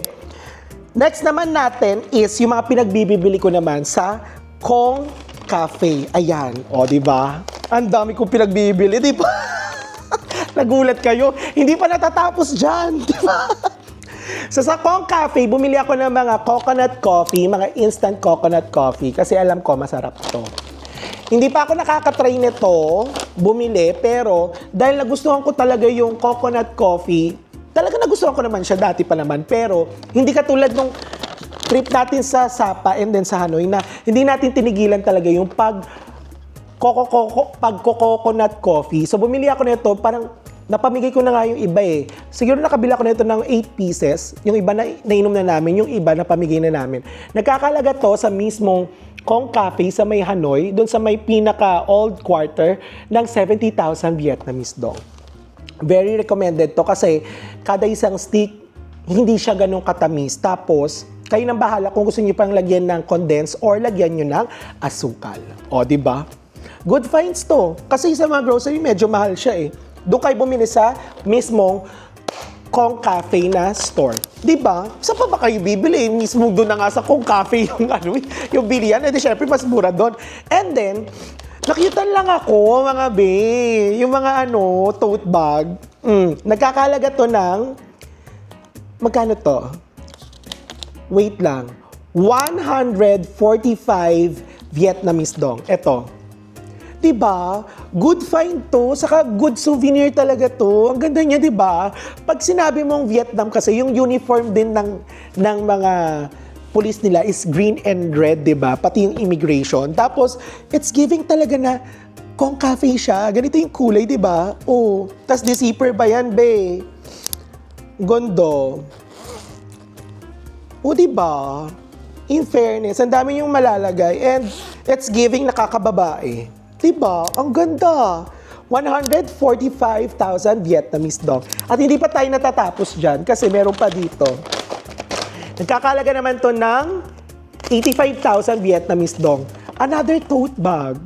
Speaker 1: Next naman natin is yung mga pinagbibili ko naman sa Kong Cafe. Ayan. O, di ba? Ang dami kong pinagbibili, di ba? Nagulat kayo. Hindi pa natatapos dyan, di ba? So, sa Kong Cafe, bumili ako ng mga coconut coffee, mga instant coconut coffee, kasi alam ko, masarap to. Hindi pa ako nakakatry nito, bumili, pero dahil nagustuhan ko talaga yung coconut coffee, talaga nagustuhan ko naman siya dati pa naman, pero hindi katulad nung trip natin sa Sapa and then sa Hanoi na hindi natin tinigilan talaga yung pag-coconut coffee. So bumili ako nito, parang napamigay ko na nga yung iba eh. Siguro nakabila ko nito ng 8 pieces, yung iba na nainom na namin, yung iba na pamigay na namin. Nagkakalaga to sa mismong Kong Cafe sa may Hanoi, doon sa may pinaka-old quarter ng 70,000 Vietnamese dong. Very recommended to kasi kada isang stick, hindi siya ganun katamis. Tapos, kayo nang bahala kung gusto niyo pang lagyan ng condense or lagyan niyo ng asukal. O, di ba? Good finds to. Kasi sa mga grocery, medyo mahal siya eh. Doon kayo bumili sa mismong Kong Cafe na store. Diba? Saan pa ba kayo bibili? Mismo doon na nga sa Kong Cafe yung bilihan. Eh di syempre, mas mura doon. And then, nakyutan lang ako, mga be. Yung mga tote bag. Nagkakalaga to ng, magkano to? Wait lang. 145 Vietnamese dong. Eto. Diba? Good find to, saka good souvenir talaga to. Ang ganda niya, diba? Pag sinabi mong Vietnam kasi, yung uniform din ng mga police nila is green and red, diba? Pati yung immigration. Tapos, it's giving talaga na Kong Cafe siya. Ganito yung kulay, diba? Oh, tas di zipper ba yan, be? Gondo. Oh, diba? In fairness, ang dami yung malalagay and it's giving nakakababae. Diba? Ang ganda. 145,000 Vietnamese dong. At hindi pa tayo natatapos dyan kasi meron pa dito. Nagkakalaga naman to ng 85,000 Vietnamese dong. Another tote bag.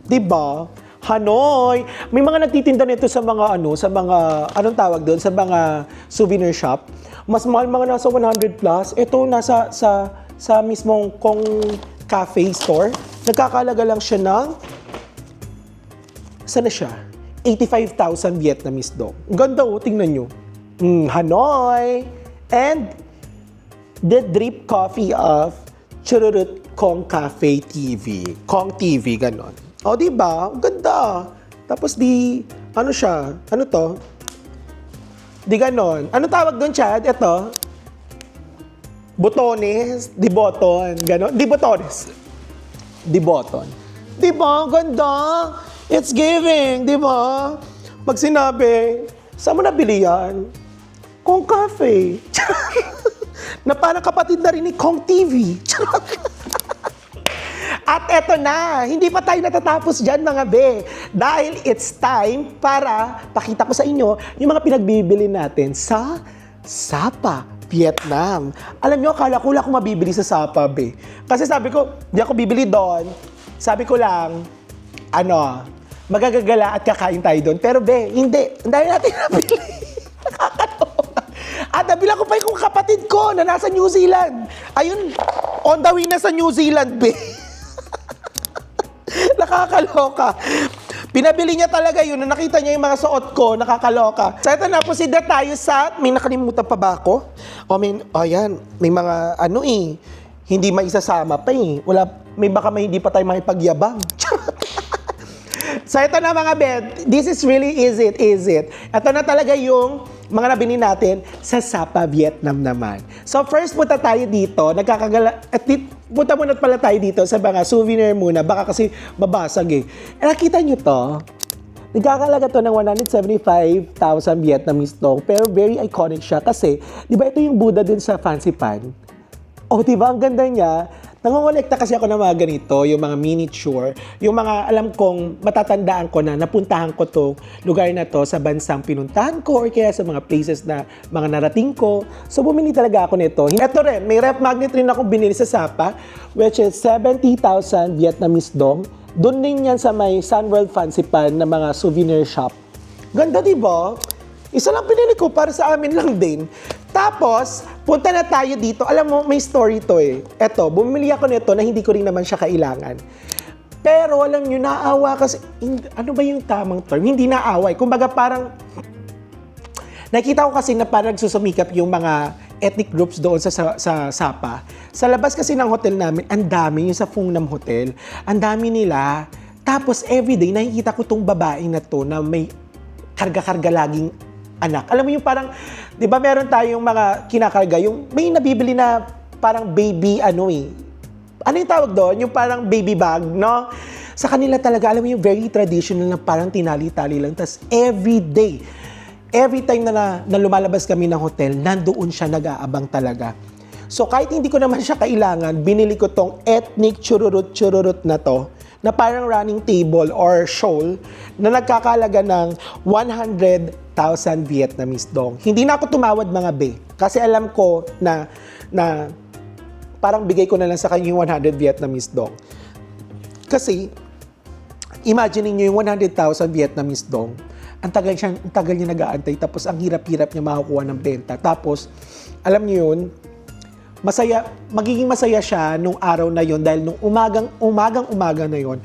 Speaker 1: Diba? Hanoi. May mga nagtitinda nito sa mga anong tawag doon? Sa mga souvenir shop. Mas mahal mga nasa 100 plus. Ito nasa sa mismong Kong Cafe store. Nagkakalaga lang siya ng saan na siya? 85,000 Vietnamese dong. Ang ganda oh, tingnan nyo. Hanoi. And the drip coffee of Chururut Kong Cafe TV. Kong TV, ganon. O, diba? Ang ganda. Tapos ano siya? Ano to? Di ganon. Ano tawag doon, Chad? Ito. Botones. Di boton. Ganon. Di botones. Di boton. Diba? Ang ganda. It's giving. Diba? Pag sinabi, saan mo nabili yan? Kong Cafe. Na parang kapatid na rin ni Kong TV. At eto na, hindi pa tayo natatapos dyan mga be. Dahil it's time para pakita ko sa inyo yung mga pinagbibili natin sa Sapa, Vietnam. Alam nyo, akala ko lang ako mabibili sa Sapa, be. Kasi sabi ko, di ako bibili doon. Sabi ko lang, magagagala at kakain tayo doon. Pero be, hindi. Ang dahil natin nabili. Nakakaloka. At nabila ko pa yung kapatid ko na nasa New Zealand. Ayun, on the way na sa New Zealand, be. Nakakaloka. Pinabili niya talaga yun. Nung nakita niya yung mga suot ko, nakakaloka. So, ito na, proceed tayo sa... May nakalimutan pa ba ako? Ayan. May mga, hindi maisasama pa eh. Baka hindi pa tayo makipagyabang. So, ito na mga bed. This is really easy. Ito na talaga yung mga nabili natin sa Sapa, Vietnam naman. So, first punta tayo dito. Punta muna pala tayo dito sa mga souvenir muna. Baka kasi babasag eh. Nakita nyo to? Nagkakalaga to ng 175,000 Vietnamese dong. Pero very iconic siya kasi, di ba ito yung Buddha dun sa Fancy Pan? Oh, di ba? Ang ganda niya. Nangongolekta kasi ako ng mga ganito, yung mga miniature, yung mga alam kong matatandaan ko na napuntahan ko to lugar na to sa bansang pinuntahan ko or kaya sa mga places na mga narating ko. So bumili talaga ako nito. Ito rin, may ref magnet rin akong binili sa Sapa, which is 70,000 Vietnamese dong. Doon din yan sa may Sunworld Fancy Pan na mga souvenir shop. Ganda, di ba? Isa lang pinili ko para sa amin lang din. Tapos, punta na tayo dito. Alam mo, may story to eh. Eto, bumili ako nito na hindi ko rin naman siya kailangan. Pero alam nyo, naawa kasi, ano ba yung tamang term? Hindi naaway. Kumbaga parang, nakita ko kasi na parang susumikap yung mga ethnic groups doon sa Sapa. Sa labas kasi ng hotel namin, ang dami yung sa Fungnam Hotel. Ang dami nila. Tapos everyday, nakikita ko tong babae na to na may karga-karga laging anak. Alam mo yung parang, di ba meron tayong mga kinakarga, yung may nabibili na parang baby ano yung tawag doon? Yung parang baby bag, no? Sa kanila talaga, alam mo yung very traditional na parang tinali-tali lang. Tapos every day, every time na lumalabas kami ng hotel, nandoon siya nag-aabang talaga. So kahit hindi ko naman siya kailangan, binili ko tong ethnic chururut na to, na parang running table or shawl na nagkakalaga ng 100,000 Vietnamese dong. Hindi na ako tumawad mga be. Kasi alam ko na parang bigay ko na lang sa kanya yung 100 Vietnamese dong. Kasi, imagine niyo yung 100,000 Vietnamese dong. Ang tagal niya nag-aantay. Tapos ang hirap-hirap niya makakuha ng benta. Tapos, alam niyo yun, magiging masaya siya nung araw na yon dahil nung umagang-umaga na yon,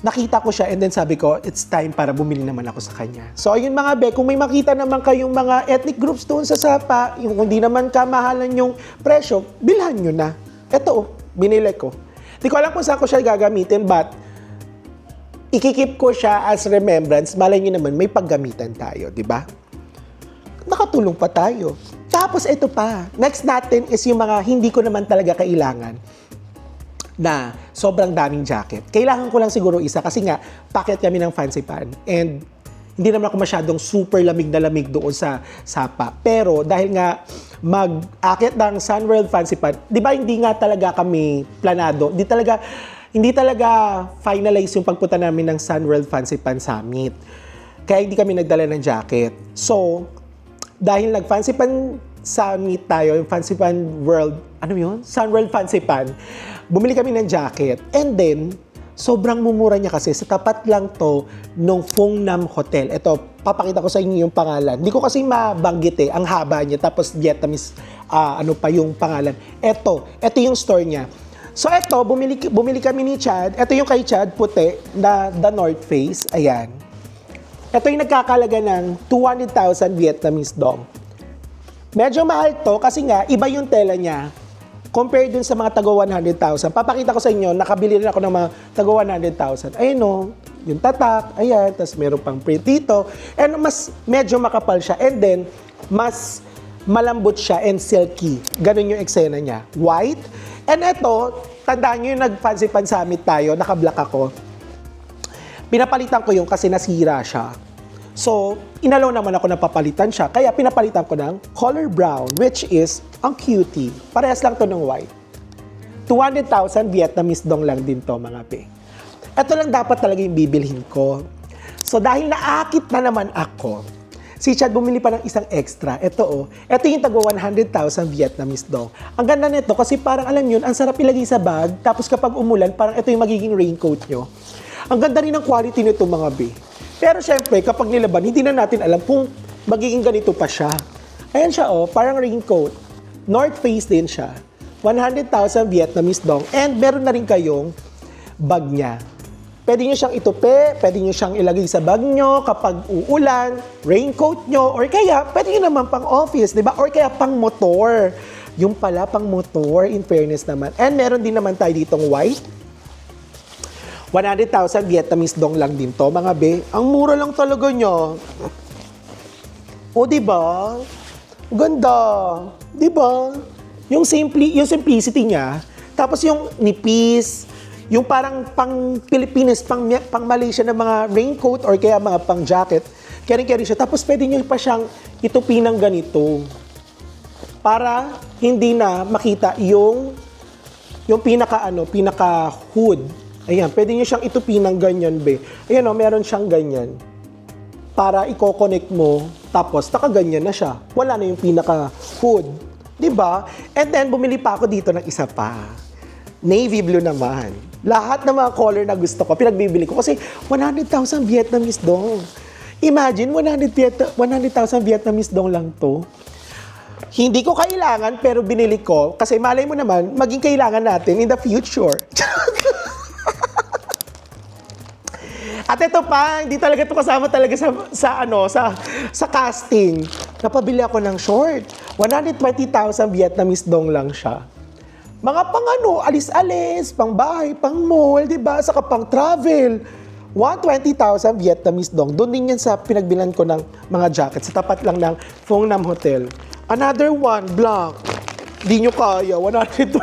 Speaker 1: nakita ko siya and then sabi ko, it's time para bumili naman ako sa kanya. So ayun mga be, kung may makita naman kayong mga ethnic groups doon sa Sapa, yung hindi naman kamahalan yung presyo, bilhan nyo na. Ito, binili ko. Di ko alam kung saan ko siya gagamitin, but ikikip ko siya as remembrance. Malay nyo naman, may paggamitan tayo, di ba? Nakatulong pa tayo. Tapos ito pa, next natin is yung mga hindi ko naman talaga kailangan na sobrang daming jacket. Kailangan ko lang siguro isa kasi nga, packet kami ng Fancy Pan. And hindi naman ako masyadong super lamig na lamig doon sa Sapa. Pero dahil nga mag-akit ng Sunworld Fancy Pan, di ba hindi nga talaga kami planado, hindi talaga finalize yung pagpunta namin ng Sun World Fancy Pan Summit. Kaya hindi kami nagdala ng jacket. So, dahil nag-Fancy Pan Summit tayo, yung Fancy Pan World, ano yun? Sun World Fancy Pan. Bumili kami ng jacket. And then, sobrang mumura niya kasi. Sa tapat lang to nung Phong Nam Hotel. Ito, papakita ko sa inyo yung pangalan. Hindi ko kasi mabanggit eh. Ang haba niya. Tapos Vietnamese, ano pa yung pangalan. Ito yung store niya. So ito, bumili kami ni Chad. Ito yung kay Chad, puti, na The North Face. Ayan. Ito yung nagkakalaga ng 200,000 Vietnamese dong. Medyo mahal to kasi nga, iba yung tela niya. Compare dun sa mga taga 100,000. Papakita ko sa inyo, nakabili rin ako ng mga taga 100,000. Ayun o, yung tatak, ayan, tapos meron pang print dito. And mas medyo makapal siya. And then, mas malambot siya and silky. Ganun yung eksena niya. White. And ito, tandaan nyo yung nag-Fancy Pan Summit tayo, naka-black ako. Pinapalitan ko yung kasi nasira siya. So, inalaw naman ako na papalitan siya. Kaya pinapalitan ko ng color brown, which is ang cutie. Parehas lang to ng white. 200,000 Vietnamese dong lang din to, mga pe. Ito lang dapat talaga yung bibilhin ko. So, dahil naakit na naman ako, si Chad bumili pa ng isang extra. Ito yung tago 100,000 Vietnamese dong. Ang ganda nito kasi parang alam yun, ang sarap ilagay sa bag. Tapos kapag umulan, parang ito yung magiging raincoat nyo. Ang ganda rin ng quality nito, mga be. Pero syempre, kapag nilaban, hindi na natin alam kung magiging ganito pa siya. Ayan siya parang raincoat. North Face din siya. 100,000 Vietnamese dong. And meron na rin kayong bag niya. Pwede nyo siyang itupi, pwede nyo siyang ilagay sa bag nyo kapag uulan, raincoat nyo, or kaya pwede nyo naman pang office, di ba? Or kaya pang motor. Yung pala, pang motor, in fairness naman. And meron din naman tayo ditong white. 100,000 Vietnamese dong lang din to, mga be. Ang mura lang talaga niya. O, di ba? Ganda. Di ba? Yung simplicity niya, tapos yung nipis, yung parang pang Pilipinas, pang Malaysia na mga raincoat or kaya mga pang jacket, carry siya. Tapos pwede nyo pa siyang itupi ng ganito para hindi na makita yung pinaka hood. Ayan, pwede nyo siyang itupi ng ganyan, be. Ayan meron siyang ganyan. Para i-connect mo, tapos nakaganyan na siya. Wala na yung pinaka-hood. Diba? And then, bumili pa ako dito ng isa pa. Navy blue naman. Lahat ng mga color na gusto ko, pinagbibili ko. Kasi 100,000 Vietnamese dong. Imagine, 100,000 Vietnamese dong lang to. Hindi ko kailangan, pero binili ko. Kasi malay mo naman, maging kailangan natin in the future. At ito pa, hindi talaga ito kasama talaga sa casting. Napabili ako ng short. 120,000 Vietnamese dong lang siya. Mga pang alis-alis, pang bahay, pang mall, di ba? Saka pang travel. 120,000 Vietnamese dong. Doon din yan sa pinagbilan ko ng mga jacket. Sa tapat lang ng Phong Nam Hotel. Another one, black. Di nyo kaya, 120,000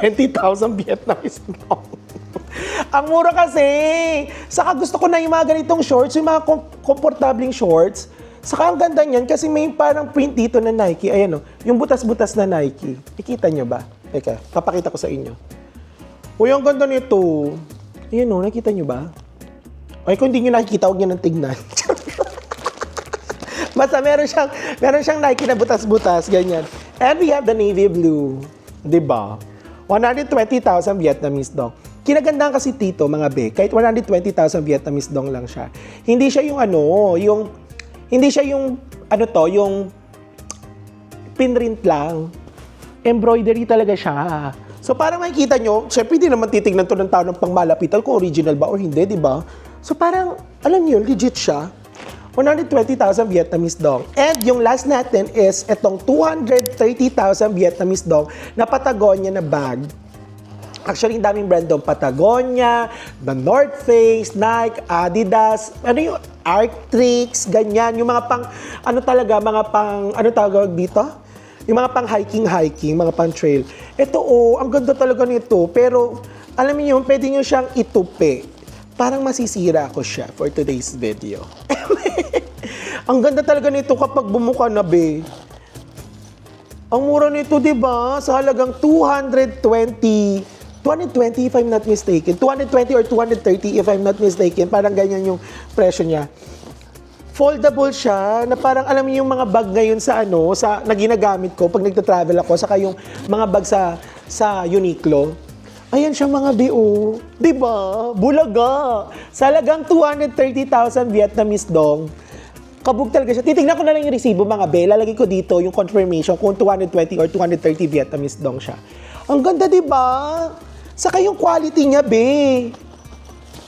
Speaker 1: Vietnamese dong. Ang mura kasi. Saka gusto ko na yung mga ganitong shorts, yung mga komportabling shorts. Saka ang ganda niyan kasi may parang print dito na Nike. Ayan yung butas-butas na Nike. Ikita nyo ba? Teka, papakita ko sa inyo. Uy, ang ganda nito. Ayan nakita nyo ba? Ay, kung hindi nyo nakikita, huwag nyo nang tignan. Basta meron siyang Nike na butas-butas, ganyan. And we have the navy blue. Diba? 120,000 Vietnamese dong. Kinagandaan kasi dito, mga be, kahit 120,000 Vietnamese dong lang siya. Hindi siya yung pinrint lang. Embroidery talaga siya. So, parang makikita nyo, syempre hindi naman titignan to ng tao ng pangmalapitan kung original ba or hindi, di ba? So, parang, alam nyo, legit siya. 120,000 Vietnamese dong. And yung last natin is itong 230,000 Vietnamese dong na Patagonia na bag. Actually, daming brand doon. Patagonia, The North Face, Nike, Adidas, yung Arc'teryx, ganyan. Yung mga pang, tawag dito? Yung mga pang hiking, mga pang trail. Ito ang ganda talaga nito. Pero, alam niyo yun, pwede nyo siyang itupi. Parang masisira ko siya for today's video. Ang ganda talaga nito kapag bumuka na, be. Ang mura nito, di ba? Sa halagang 220,000 220 if I'm not mistaken. 220 or 230 if I'm not mistaken. Parang ganyan yung presyo niya. Foldable siya, na parang alam niyo yung mga bag ngayon sa na ginagamit ko pag nagta-travel ako, saka yung mga bag sa Uniqlo. Ayan siya mga BO. Diba? Bulaga. Salagang 230,000 Vietnamese dong. Kabog talaga siya. Titignan ko na lang yung resibo mga be. Lalagay ko dito yung confirmation kung 220 or 230 Vietnamese dong siya. Ang ganda, diba? Saka yung quality niya, be.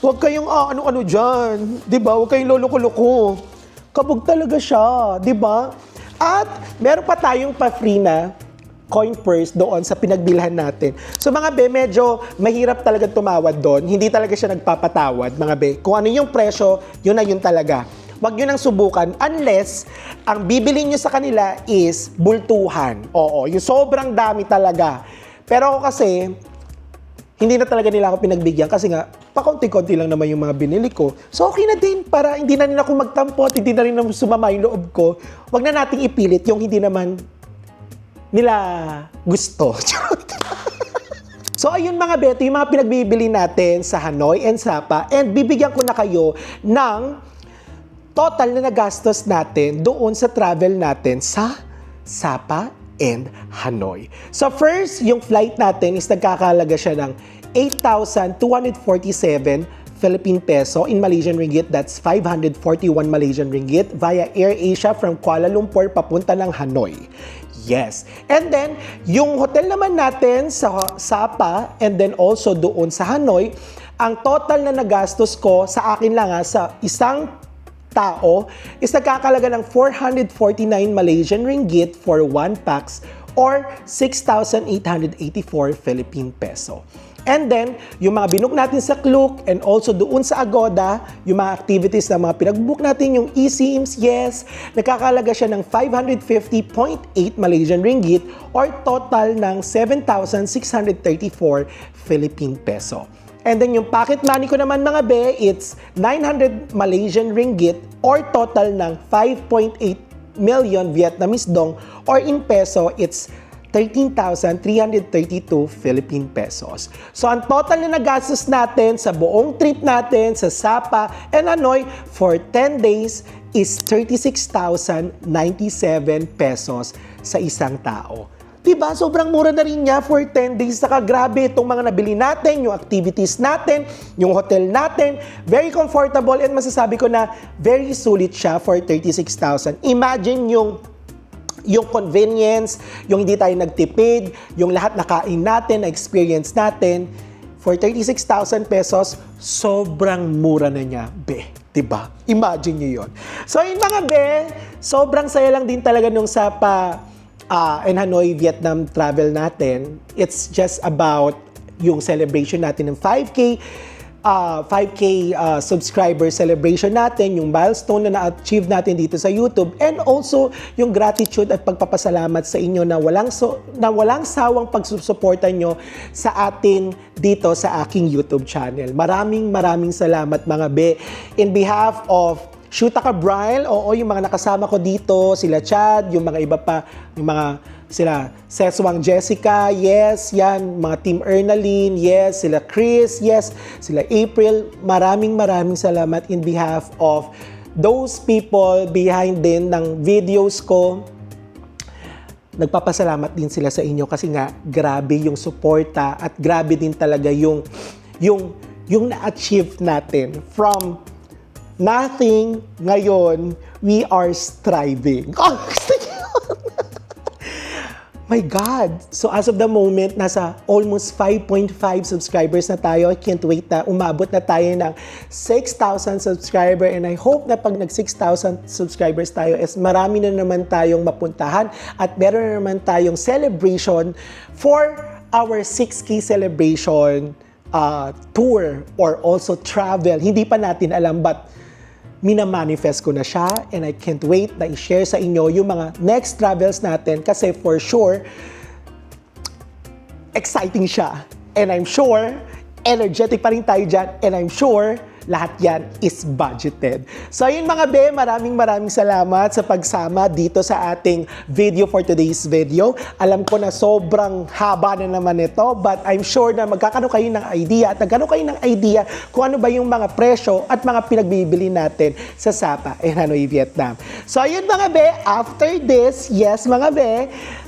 Speaker 1: Huwag kayong ano-ano dyan. Diba? Huwag kayong loloko-loko. Kabog talaga siya. Diba? At meron pa tayong pa-free na coin purse doon sa pinagbilhan natin. So mga be, medyo mahirap talaga tumawad doon. Hindi talaga siya nagpapatawad, mga be. Kung ano yung presyo, yun na yun talaga. Huwag nyo nang subukan unless ang bibili nyo sa kanila is bultuhan. Oo, yung sobrang dami talaga. Pero ako kasi, hindi na talaga nila ako pinagbigyan kasi nga, pakunti-kunti lang naman yung mga binili ko. So okay na din para hindi na rin ako magtampo at hindi na rin sumama yung loob ko. Huwag na nating ipilit yung hindi naman nila gusto. So ayun mga beto, yung mga pinagbibili natin sa Hanoi and Sapa, and bibigyan ko na kayo ng total na nagastos natin doon sa travel natin sa Sapa and Hanoi. So first, yung flight natin is nagkakalaga siya ng 8,247 Philippine peso. In Malaysian ringgit, that's 541 Malaysian ringgit via AirAsia from Kuala Lumpur papunta ng Hanoi. Yes. And then, yung hotel naman natin sa Sapa and then also doon sa Hanoi, ang total na nagastos ko sa akin lang sa isang tao is nagkakalaga ng 449 Malaysian ringgit for 1 pax or 6,884 Philippine peso. And then, yung mga binook natin sa Klook and also doon sa Agoda, yung mga activities na mga pinag-book natin, yung eSIMs, yes, nakakalaga siya ng 550.8 Malaysian ringgit or total ng 7,634 Philippine peso. And then yung pocket money ko naman mga be, it's 900 Malaysian ringgit or total ng 5.8 million Vietnamese dong or in peso, it's 13,332 Philippine pesos. So, ang total na nagastos natin sa buong trip natin sa Sapa and Hanoi for 10 days is 36,097 pesos sa isang tao. Diba? Sobrang mura na rin niya for 10 days. Saka grabe itong mga nabili natin, yung activities natin, yung hotel natin. Very comfortable and masasabi ko na very sulit siya for 36,000. Imagine yung convenience, yung hindi tayo nagtipid, yung lahat na kain natin, na experience natin, for 36,000 pesos, sobrang mura na niya, be. Diba? Imagine nyo yun. So, yun mga be, sobrang saya lang din talaga nung Sapa and Hanoi, Vietnam travel natin. It's just about yung celebration natin ng 5K subscriber celebration natin, yung milestone na na-achieve natin dito sa YouTube, and also yung gratitude at pagpapasalamat sa inyo na walang sawang pagsusuporta nyo sa atin dito sa aking YouTube channel. Maraming salamat mga be. In behalf of Shuta Cabral, oo, yung mga nakasama ko dito, sila Chad, yung mga iba pa, yung mga sila Seswang Jessica, yes, yan, mga Team Ernaline, yes, sila Chris, yes, sila April. Maraming salamat in behalf of those people behind din ng videos ko. Nagpapasalamat din sila sa inyo kasi nga grabe yung suporta at grabe din talaga yung na-achieve natin from nothing. Ngayon, we are striving. Oh, my God! So as of the moment, nasa almost 5.5 subscribers na tayo. I can't wait na umabot na tayo ng 6,000 subscriber, and I hope na pag nag 6,000 subscribers tayo is marami na naman tayong mapuntahan at meron na naman tayong celebration for our 6K celebration tour or also travel. Hindi pa natin alam, but minamanifest ko na siya, and I can't wait na i-share sa inyo yung mga next travels natin kasi for sure, exciting siya. And I'm sure, energetic pa rin tayo dyan, and I'm sure, lahat yan is budgeted. So yun mga be, maraming salamat sa pagsama dito sa ating video for today's video. Alam ko na sobrang haba na naman ito, but I'm sure na magkakaroon kayo ng idea at nagkaroon kayo ng idea kung ano ba yung mga presyo at mga pinagbibili natin sa Sapa and Hanoi, Vietnam. So ayun mga be, after this, yes mga be,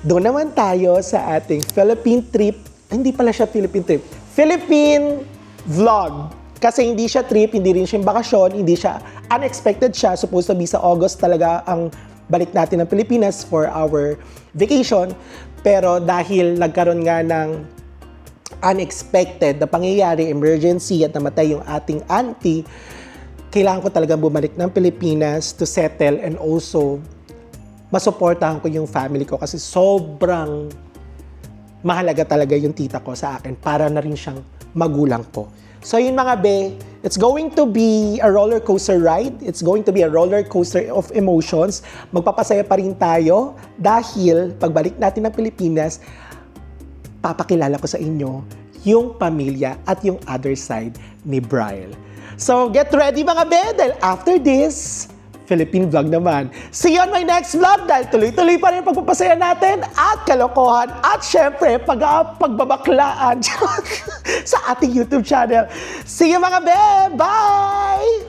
Speaker 1: doon naman tayo sa ating Philippine trip. Hindi pala siya Philippine trip. Philippine vlog. Kasi hindi siya trip, hindi rin siya bakasyon, hindi siya unexpected siya. Supposed to be sa August talaga ang balik natin ng Pilipinas for our vacation. Pero dahil nagkaroon nga ng unexpected na pangyayari, emergency at namatay yung ating auntie, kailangan ko talagang bumalik ng Pilipinas to settle and also masuportahan ko yung family ko kasi sobrang mahalaga talaga yung tita ko sa akin para na rin siyang magulang ko. So yun mga be, it's going to be a roller coaster ride. It's going to be a roller coaster of emotions. Magpapasaya pa rin tayo dahil pagbalik natin ng Pilipinas, papakilala ko sa inyo yung pamilya at yung other side ni Brian. So get ready mga be, dahil after this, Philippine vlog naman. See you on my next vlog dahil tuloy-tuloy pa rin pagpapasaya natin at kalokohan at syempre pagbabaklaan sa ating YouTube channel. See you mga be! Bye!